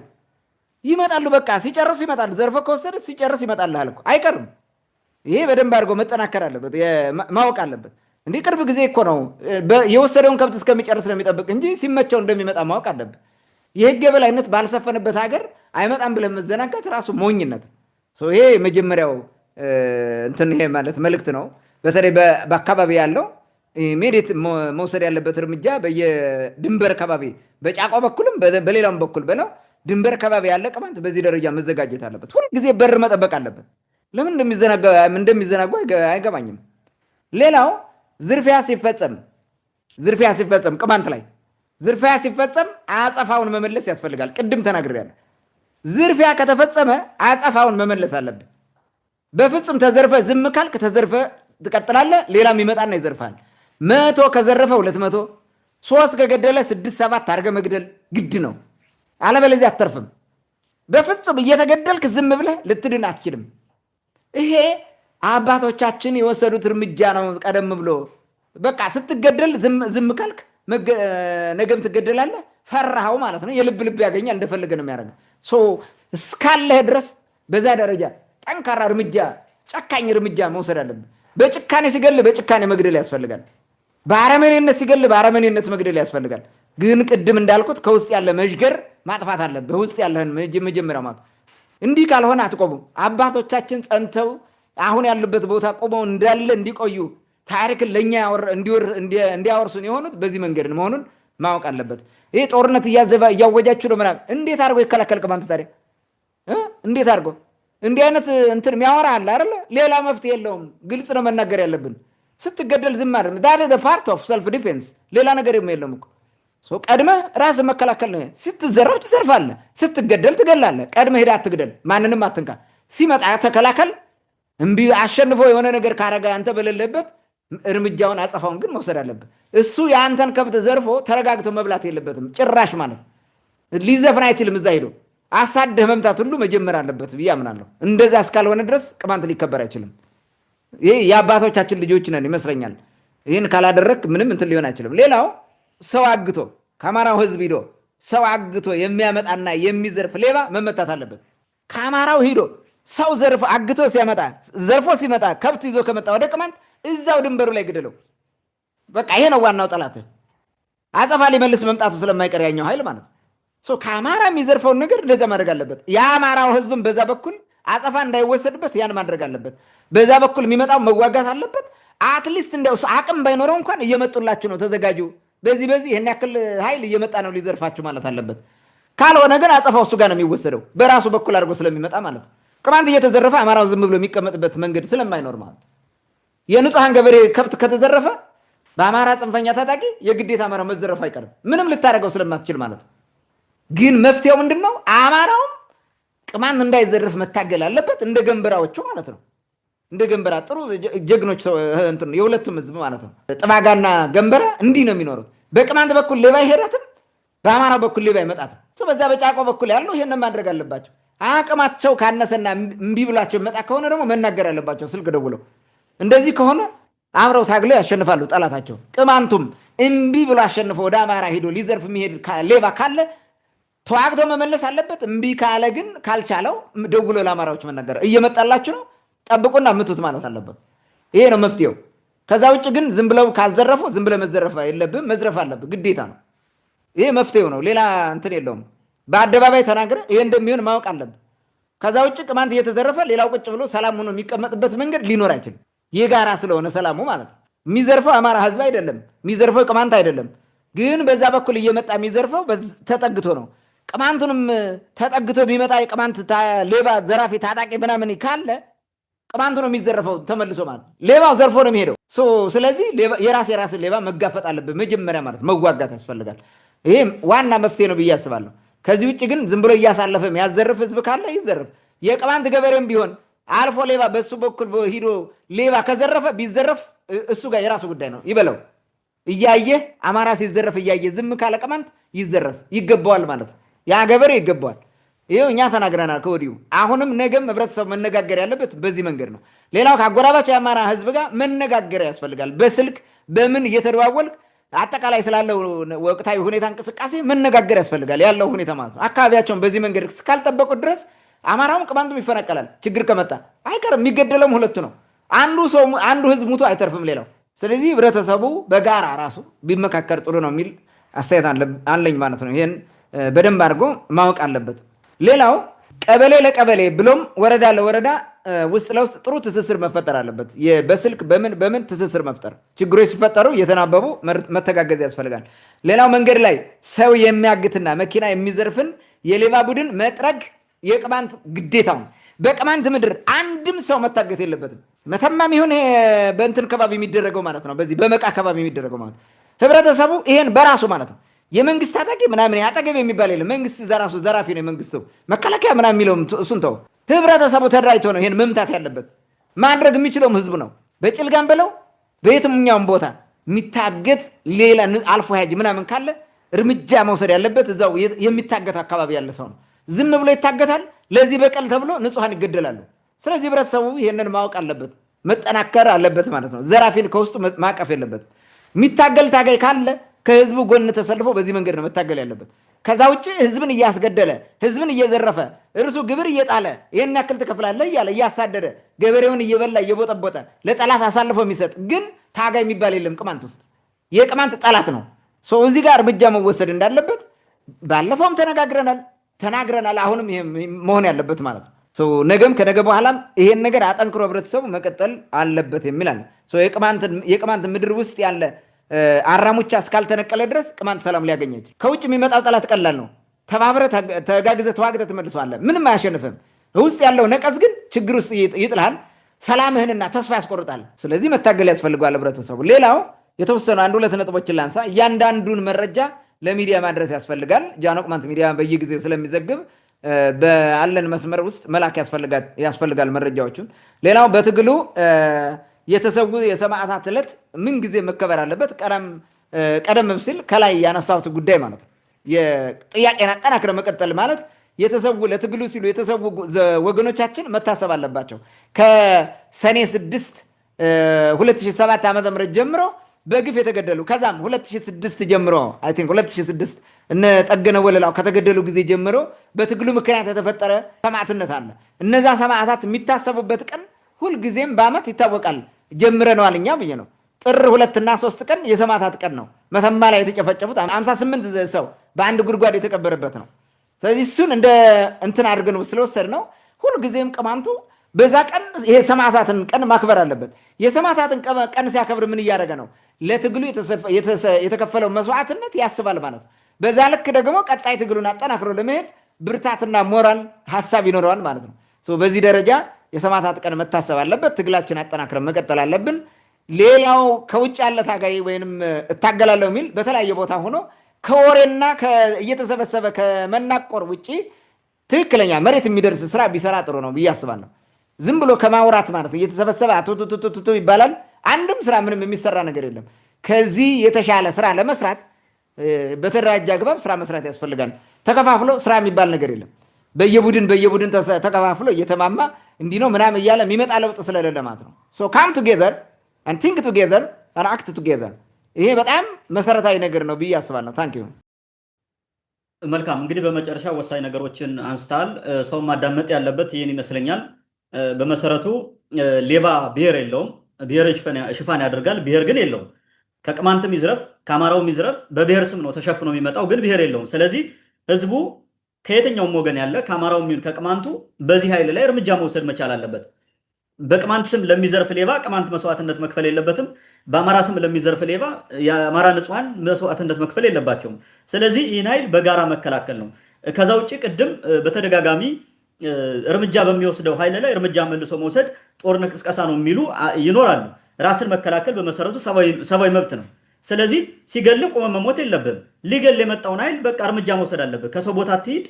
ይመጣሉ፣ በቃ ሲጨርሱ ይመጣሉ። ዘርፎ ከወሰዱት ሲጨርስ ይመጣልሃል እኮ አይቀርም። ይሄ በደንብ አድርጎ መጠናከር አለበት፣ ማወቅ አለበት። እንዲህ ቅርብ ጊዜ እኮ ነው የወሰደውን ከብት እስከሚጨርስ ነው የሚጠብቅ እንጂ ሲመቸው እንደሚመጣ ማወቅ አለበት። የህግ የበላይነት ባልሰፈንበት ሀገር አይመጣም ብለን መዘናጋት ራሱ ሞኝነት። ይሄ መጀመሪያው እንትን ይሄ ማለት መልእክት ነው። በተለይ በአካባቢ ያለው ሜዲት መውሰድ ያለበት እርምጃ በየድንበር አካባቢ በጫቋ በኩልም በሌላም በኩል በለው ድንበር አካባቢ ያለ ቅማንት በዚህ ደረጃ መዘጋጀት አለበት። ሁልጊዜ በር መጠበቅ አለበት። ለምን እንደሚዘናጉ አይገባኝም። ሌላው ዝርፊያ ሲፈጸም ቅማንት ላይ ዝርፊያ ሲፈጸም አጸፋውን መመለስ ያስፈልጋል። ቅድም ተናግሬያለሁ። ዝርፊያ ከተፈጸመ አጸፋውን መመለስ አለብን። በፍጹም ተዘርፈ ዝም ካልክ ተዘርፈ ትቀጥላለህ። ሌላም ይመጣና ይዘርፋል። 100 ከዘረፈ 200 3 ከገደለ 6-7 አድርገህ መግደል ግድ ነው። አለበለዚያ አትተርፍም። በፍጹም እየተገደልክ ዝም ብለህ ልትድን አትችልም። ይሄ አባቶቻችን የወሰዱት እርምጃ ነው። ቀደም ብሎ በቃ ስትገደል ዝም ካልክ ነገም ትገደላለህ። ፈራሃው ማለት ነው። የልብ ያገኛል። እንደፈለገ ነው የሚያደርገው። እስካለህ ድረስ በዛ ደረጃ ጠንካራ እርምጃ፣ ጨካኝ እርምጃ መውሰድ አለብን። በጭካኔ ሲገል በጭካኔ መግደል ያስፈልጋል። በአረመኔነት ሲገል በአረመኔነት መግደል ያስፈልጋል። ግን ቅድም እንዳልኩት ከውስጥ ያለ መዥገር ማጥፋት አለብህ። ውስጥ ያለህን መጀመሪያ ማለት እንዲህ ካልሆነ አትቆሙም። አባቶቻችን ጸንተው አሁን ያሉበት ቦታ ቆመው እንዳለ እንዲቆዩ ታሪክን ለእኛ እንዲያወርሱን የሆኑት በዚህ መንገድ መሆኑን ማወቅ አለበት። ይህ ጦርነት እያወጃችሁ ነው ምናምን እንዴት አድርጎ ይከላከል ቅማንት ታዲያ? እንዴት አድርጎ እንዲህ አይነት እንትን የሚያወራ አለ አይደለ? ሌላ መፍትሄ የለውም። ግልጽ ነው መናገር ያለብን። ስትገደል ዝም አይደለም። ዳት ኢዝ ፓርት ኦፍ ሰልፍ ዲፌንስ። ሌላ ነገር የለም እኮ ቀድመህ ራስህ መከላከል ነው። ስትዘረፍ ትዘርፋለህ፣ ስትገደል ትገላለህ። ቀድመህ ሄደህ አትግደል፣ ማንንም አትንካ። ሲመጣ ተከላከል። እምቢ አሸንፎ የሆነ ነገር ካረጋ አንተ በሌለበት እርምጃውን አጸፋውን ግን መውሰድ አለበት። እሱ የአንተን ከብት ዘርፎ ተረጋግቶ መብላት የለበትም ጭራሽ ማለት ሊዘፍን አይችልም። እዛ ሄዶ አሳደህ መምታት ሁሉ መጀመር አለበት ብዬ አምናለሁ። እንደዛ እስካልሆነ ድረስ ቅማንት ሊከበር አይችልም። ይህ የአባቶቻችን ልጆች ነን ይመስለኛል። ይህን ካላደረግ ምንም እንትን ሊሆን አይችልም። ሌላው ሰው አግቶ ከአማራው ህዝብ ሂዶ ሰው አግቶ የሚያመጣና የሚዘርፍ ሌባ መመታት አለበት። ከአማራው ሂዶ ሰው አግቶ ዘርፎ ሲመጣ ከብት ይዞ ከመጣ ወደ ቅማንት እዛው ድንበሩ ላይ ግደለው። በቃ ይሄ ነው ዋናው ጠላት። አጸፋ ሊመልስ መምጣቱ ስለማይቀር ያኛው ኃይል ማለት ነው። ከአማራ የሚዘርፈውን ነገር እንደዛ ማድረግ አለበት። የአማራው ህዝብም በዛ በኩል አጸፋ እንዳይወሰድበት ያን ማድረግ አለበት። በዛ በኩል የሚመጣው መዋጋት አለበት። አትሊስት እንደው አቅም ባይኖረው እንኳን እየመጡላችሁ ነው ተዘጋጁ፣ በዚህ ይሄን ያክል ኃይል እየመጣ ነው ሊዘርፋችሁ ማለት አለበት። ካልሆነ ግን አጸፋው እሱ ጋር ነው የሚወሰደው በራሱ በኩል አድርጎ ስለሚመጣ ማለት ነው። ቅማንት እየተዘረፈ አማራው ዝም ብሎ የሚቀመጥበት መንገድ ስለማይኖር ማለት ነው። የንጹሐን ገበሬ ከብት ከተዘረፈ በአማራ ጽንፈኛ ታጣቂ የግዴታ አማራው መዘረፉ አይቀርም፣ ምንም ልታደርገው ስለማትችል ማለት ነው። ግን መፍትሄው ምንድን ነው? አማራውም ቅማንት እንዳይዘረፍ መታገል አለበት፣ እንደ ገንበራዎቹ ማለት ነው። እንደ ገንበራ ጥሩ ጀግኖች የሁለቱም ህዝብ ማለት ነው። ጥባጋና ገንበራ እንዲህ ነው የሚኖሩት። በቅማንት በኩል ሌባ አይሄዳትም፣ በአማራ በኩል ሌባ አይመጣትም። በዛ በጫቆ በኩል ያለው ይሄንን ማድረግ አለባቸው። አቅማቸው ካነሰና እምቢ ብሏቸው መጣ ከሆነ ደግሞ መናገር አለባቸው ስልክ ደውለው። እንደዚህ ከሆነ አብረው ታግለው ያሸንፋሉ ጠላታቸው። ቅማንቱም እምቢ ብሎ አሸንፎ ወደ አማራ ሄዶ ሊዘርፍ የሚሄድ ሌባ ካለ ተዋግቶ መመለስ አለበት። እምቢ ካለ ግን ካልቻለው ደውሎ ለአማራዎች መናገር እየመጣላችሁ ነው ጠብቁና ምቱት ማለት አለበት። ይሄ ነው መፍትሄው። ከዛ ውጭ ግን ዝም ብለው ካዘረፉ ዝም ብለ መዘረፍ የለብም፣ መዝረፍ አለብህ ግዴታ ነው። ይሄ መፍትሄው ነው፣ ሌላ እንትን የለውም። በአደባባይ ተናግረ ይሄ እንደሚሆን ማወቅ አለብህ። ከዛ ውጭ ቅማንት እየተዘረፈ ሌላው ቁጭ ብሎ ሰላም ሆኖ የሚቀመጥበት መንገድ ሊኖር አይችልም። የጋራ ስለሆነ ሰላሙ ማለት ነው። የሚዘርፈው አማራ ህዝብ አይደለም፣ የሚዘርፈው ቅማንት አይደለም። ግን በዛ በኩል እየመጣ የሚዘርፈው ተጠግቶ ነው። ቅማንቱንም ተጠግቶ ቢመጣ የቅማንት ሌባ ዘራፊ ታጣቂ ምናምን ካለ ቅማንቱ ነው የሚዘረፈው ተመልሶ ማለት ነው። ሌባው ዘርፎ ነው የሚሄደው። ስለዚህ የራስን ሌባ መጋፈጥ አለብህ መጀመሪያ ማለት መዋጋት ያስፈልጋል። ይሄ ዋና መፍትሄ ነው ብዬ አስባለሁ። ከዚህ ውጭ ግን ዝም ብሎ እያሳለፈ ያዘርፍ ህዝብ ካለ ይዘርፍ። የቅማንት ገበሬም ቢሆን አልፎ ሌባ በሱ በኩል ሂዶ ሌባ ከዘረፈ ቢዘረፍ እሱ ጋር የራሱ ጉዳይ ነው ይበለው። እያየ አማራ ሲዘረፍ እያየ ዝም ካለ ቅማንት ይዘረፍ ይገባዋል ማለት ነው። ያ ገበሬ ይገባዋል። ይሄው እኛ ተናግረናል ከወዲሁ። አሁንም ነገም ህብረተሰቡ መነጋገር ያለበት በዚህ መንገድ ነው። ሌላው ከአጎራባች የአማራ ህዝብ ጋር መነጋገር ያስፈልጋል። በስልክ በምን እየተደዋወልክ አጠቃላይ ስላለው ወቅታዊ ሁኔታ እንቅስቃሴ መነጋገር ያስፈልጋል። ያለው ሁኔታ ማለት ነው። አካባቢያቸውን በዚህ መንገድ እስካልጠበቁት ድረስ አማራውም ቅማንቱም ይፈናቀላል። ችግር ከመጣ አይቀርም፣ የሚገደለውም ሁለቱ ነው። አንዱ ህዝብ ሙቶ አይተርፍም ሌላው። ስለዚህ ህብረተሰቡ በጋራ ራሱ ቢመካከር ጥሩ ነው የሚል አስተያየት አለኝ ማለት ነው። ይህን በደንብ አድርጎ ማወቅ አለበት። ሌላው ቀበሌ ለቀበሌ ብሎም ወረዳ ለወረዳ ውስጥ ለውስጥ ጥሩ ትስስር መፈጠር አለበት። በስልክ በምን ትስስር መፍጠር፣ ችግሮች ሲፈጠሩ እየተናበቡ መተጋገዝ ያስፈልጋል። ሌላው መንገድ ላይ ሰው የሚያግትና መኪና የሚዘርፍን የሌባ ቡድን መጥረግ የቅማንት ግዴታው። በቅማንት ምድር አንድም ሰው መታገት የለበትም። መተማም ይሁን በእንትን ከባቢ የሚደረገው ማለት ነው፣ በዚህ በመቃ ከባቢ የሚደረገው ማለት ህብረተሰቡ ይሄን በራሱ ማለት ነው። የመንግስት ታጣቂ ምናምን አጠገብ የሚባል የለም። መንግስት ዘራሱ ዘራፊ ነው። የመንግስት ሰው መከላከያ ምናምን የሚለውም እሱን ተው። ህብረተሰቡ ተደራጅቶ ነው ይሄን መምታት ያለበት። ማድረግ የሚችለውም ህዝቡ ነው። በጭልጋም ብለው በየትኛውም ቦታ የሚታገት ሌላ አልፎ ሀጅ ምናምን ካለ እርምጃ መውሰድ ያለበት እዛው የሚታገት አካባቢ ያለ ሰው ነው። ዝም ብሎ ይታገታል። ለዚህ በቀል ተብሎ ንጹሐን ይገደላሉ። ስለዚህ ህብረተሰቡ ይሄንን ማወቅ አለበት፣ መጠናከር አለበት ማለት ነው። ዘራፊን ከውስጡ ማቀፍ የለበት። የሚታገል ታጋይ ካለ ከህዝቡ ጎን ተሰልፎ በዚህ መንገድ ነው መታገል ያለበት። ከዛ ውጭ ህዝብን እያስገደለ ህዝብን እየዘረፈ እርሱ ግብር እየጣለ ይህን ያክል ትከፍላለህ እያለ እያሳደደ ገበሬውን እየበላ እየቦጠቦጠ ለጠላት አሳልፎ የሚሰጥ ግን ታጋይ የሚባል የለም ቅማንት ውስጥ። የቅማንት ጠላት ነው። እዚህ ጋር እርምጃ መወሰድ እንዳለበት ባለፈውም ተናግረናል። አሁንም ይሄ መሆን ያለበት ማለት ነው። ነገም ከነገ በኋላም ይሄን ነገር አጠንክሮ ህብረተሰቡ መቀጠል አለበት የሚላል። የቅማንት ምድር ውስጥ ያለ አራሙቻ እስካልተነቀለ ድረስ ቅማንት ሰላም ሊያገኝ አይችልም። ከውጭ የሚመጣው ጠላት ቀላል ነው። ተባብረ ተጋግዘ ተዋግተ ትመልሰዋለህ፣ ምንም አያሸንፍም። ውስጥ ያለው ነቀዝ ግን ችግር ውስጥ ይጥልሃል። ሰላምህንና ተስፋ ያስቆርጣል። ስለዚህ መታገል ያስፈልገዋል ህብረተሰቡ። ሌላው የተወሰኑ አንድ ሁለት ነጥቦችን ላንሳ። እያንዳንዱን መረጃ ለሚዲያ ማድረስ ያስፈልጋል። ጃኖ ቅማንት ሚዲያ በየጊዜው ስለሚዘግብ በአለን መስመር ውስጥ መላክ ያስፈልጋል መረጃዎቹን። ሌላው በትግሉ የተሰዉ የሰማዕታት ዕለት ምን ጊዜ መከበር አለበት። ቀደም ሲል ከላይ ያነሳሁት ጉዳይ ማለት ነው። የጥያቄን አጠናክረ መቀጠል ማለት የተሰዉ ለትግሉ ሲሉ የተሰዉ ወገኖቻችን መታሰብ አለባቸው። ከሰኔ 6 2007 ዓ.ም ጀምሮ በግፍ የተገደሉ ከዛም 2006 ጀምሮ አይ ቲንክ 2006 እነ ጠገነ ወለላው ከተገደሉ ጊዜ ጀምሮ በትግሉ ምክንያት የተፈጠረ ሰማዕትነት አለ። እነዛ ሰማዕታት የሚታሰቡበት ቀን ሁልጊዜም በዓመት ይታወቃል። ጀምረነዋል እኛ ብዬ ነው። ጥር 2 እና 3 ቀን የሰማዕታት ቀን ነው። መተማ ላይ የተጨፈጨፉት 58 ሰው በአንድ ጉድጓድ የተቀበረበት ነው። ስለዚህ እሱን እንደ እንትን አድርገን ስለወሰድ ነው ሁልጊዜም ቅማንቱ በዛ ቀን ይሄ ሰማዕታትን ቀን ማክበር አለበት። የሰማዕታትን ቀን ሲያከብር ምን እያደረገ ነው? ለትግሉ የተከፈለው መስዋዕትነት ያስባል ማለት ነው። በዛ ልክ ደግሞ ቀጣይ ትግሉን አጠናክሮ ለመሄድ ብርታትና ሞራል ሀሳብ ይኖረዋል ማለት ነው። በዚህ ደረጃ የሰማዕታት ቀን መታሰብ አለበት። ትግላችን አጠናክረን መቀጠል አለብን። ሌላው ከውጭ ያለ ታጋይ ወይንም እታገላለሁ የሚል በተለያየ ቦታ ሆኖ ከወሬና እየተሰበሰበ ከመናቆር ውጭ ትክክለኛ መሬት የሚደርስ ስራ ቢሰራ ጥሩ ነው ብዬ አስባለሁ። ዝም ብሎ ከማውራት ማለት እየተሰበሰበ አቶቶቶቶ ይባላል። አንድም ስራ ምንም የሚሰራ ነገር የለም። ከዚህ የተሻለ ስራ ለመስራት በተደራጀ አግባብ ስራ መስራት ያስፈልጋል። ተከፋፍሎ ስራ የሚባል ነገር የለም። በየቡድን ተከፋፍሎ እየተማማ እንዲህ ነው ምናምን እያለ የሚመጣ ለውጥ ስለሌለ ማለት ነው። ካም ቱጌዘር and think together and act together። ይሄ በጣም መሰረታዊ ነገር ነው ብዬ አስባለሁ። ታንክ ዩ። መልካም እንግዲህ በመጨረሻ ወሳኝ ነገሮችን አንስታል። ሰው ማዳመጥ ያለበት ይህን ይመስለኛል። በመሰረቱ ሌባ ብሔር የለውም። ብሔርን ሽፋን ያደርጋል፣ ብሔር ግን የለውም። ከቅማንትም ይዝረፍ ከአማራውም ይዝረፍ በብሔር ስም ነው ተሸፍኖ የሚመጣው፣ ግን ብሔር የለውም። ስለዚህ ህዝቡ ከየትኛውም ወገን ያለ ከአማራውም ይሁን ከቅማንቱ በዚህ ኃይል ላይ እርምጃ መውሰድ መቻል አለበት። በቅማንት ስም ለሚዘርፍ ሌባ ቅማንት መስዋዕትነት መክፈል የለበትም። በአማራ ስም ለሚዘርፍ ሌባ የአማራ ንጹሐን መስዋዕትነት መክፈል የለባቸውም። ስለዚህ ይህን ኃይል በጋራ መከላከል ነው። ከዛ ውጭ ቅድም በተደጋጋሚ እርምጃ በሚወስደው ኃይል ላይ እርምጃ መልሶ መውሰድ ጦርነት ቅስቀሳ ነው የሚሉ ይኖራሉ። ራስን መከላከል በመሰረቱ ሰብአዊ መብት ነው። ስለዚህ ሲገል ቆመ መሞት የለብም። ሊገል የመጣውን ኃይል በቃ እርምጃ መውሰድ አለበት። ከሰው ቦታ አትሂድ፣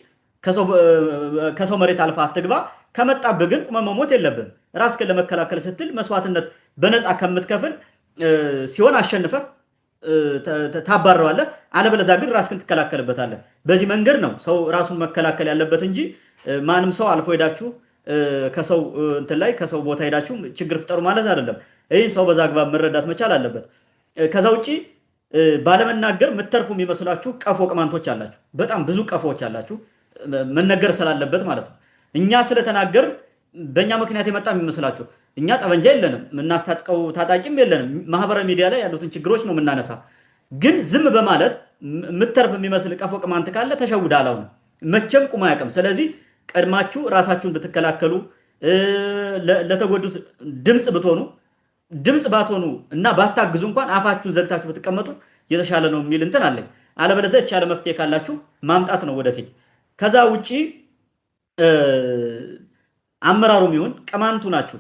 ከሰው መሬት አልፋ አትግባ። ከመጣብህ ግን ቆመ መሞት የለብም። ራስህን ለመከላከል ስትል መስዋዕትነት በነፃ ከምትከፍል ሲሆን አሸንፈህ ታባረዋለህ። አለበለዚያ ግን ራስህን ትከላከልበታለህ። በዚህ መንገድ ነው ሰው ራሱን መከላከል ያለበት እንጂ ማንም ሰው አልፎ ሄዳችሁ ከሰው እንትን ላይ ከሰው ቦታ ሄዳችሁ ችግር ፍጠሩ ማለት አይደለም። ይህ ሰው በዛ አግባብ መረዳት መቻል አለበት። ከዛ ውጭ ባለመናገር የምትተርፉ የሚመስላችሁ ቀፎ ቅማንቶች አላችሁ። በጣም ብዙ ቀፎዎች አላችሁ፣ መነገር ስላለበት ማለት ነው። እኛ ስለተናገር በእኛ ምክንያት የመጣ የሚመስላችሁ። እኛ ጠበንጃ የለንም፣ የምናስታጥቀው ታጣቂም የለንም። ማህበራዊ ሚዲያ ላይ ያሉትን ችግሮች ነው የምናነሳ። ግን ዝም በማለት የምትተርፍ የሚመስል ቀፎ ቅማንት ካለ ተሸውዳ አላውንም፣ መቼም ቁም አያውቅም። ስለዚህ ቀድማችሁ ራሳችሁን ብትከላከሉ፣ ለተጎዱት ድምፅ ባትሆኑ እና ባታግዙ እንኳን አፋችሁን ዘግታችሁ ብትቀመጡ የተሻለ ነው የሚል እንትን አለኝ። አለበለዚያ የተሻለ መፍትሄ ካላችሁ ማምጣት ነው ወደፊት። ከዛ ውጪ አመራሩም ይሁን ቅማንቱ ናችሁ።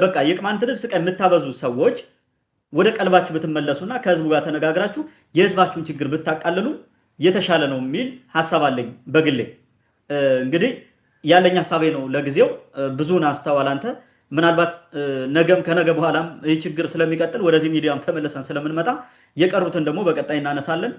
በቃ የቅማንት ልብስ ቀን የምታበዙ ሰዎች ወደ ቀልባችሁ ብትመለሱና ከህዝቡ ጋር ተነጋግራችሁ የህዝባችሁን ችግር ብታቃልሉ የተሻለ ነው የሚል ሀሳብ አለኝ በግሌ። እንግዲህ ያለኝ ሀሳቤ ነው ለጊዜው። ብዙን አስተዋል አንተ። ምናልባት ነገም ከነገ በኋላም ይህ ችግር ስለሚቀጥል ወደዚህ ሚዲያም ተመለሰን ስለምንመጣ የቀሩትን ደግሞ በቀጣይ እናነሳለን።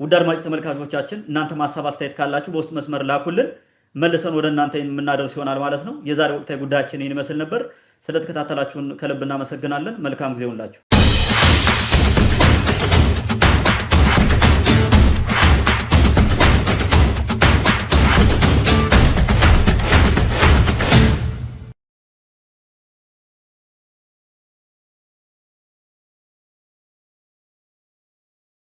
ውድ አድማጭ ተመልካቾቻችን እናንተ ሀሳብ አስተያየት ካላችሁ በውስጥ መስመር ላኩልን፣ መልሰን ወደ እናንተ የምናደርስ ይሆናል ማለት ነው። የዛሬ ወቅታዊ ጉዳያችን ይህን ይመስል ነበር። ስለተከታተላችሁን ከልብ እናመሰግናለን። መልካም ጊዜ ይሁንላችሁ።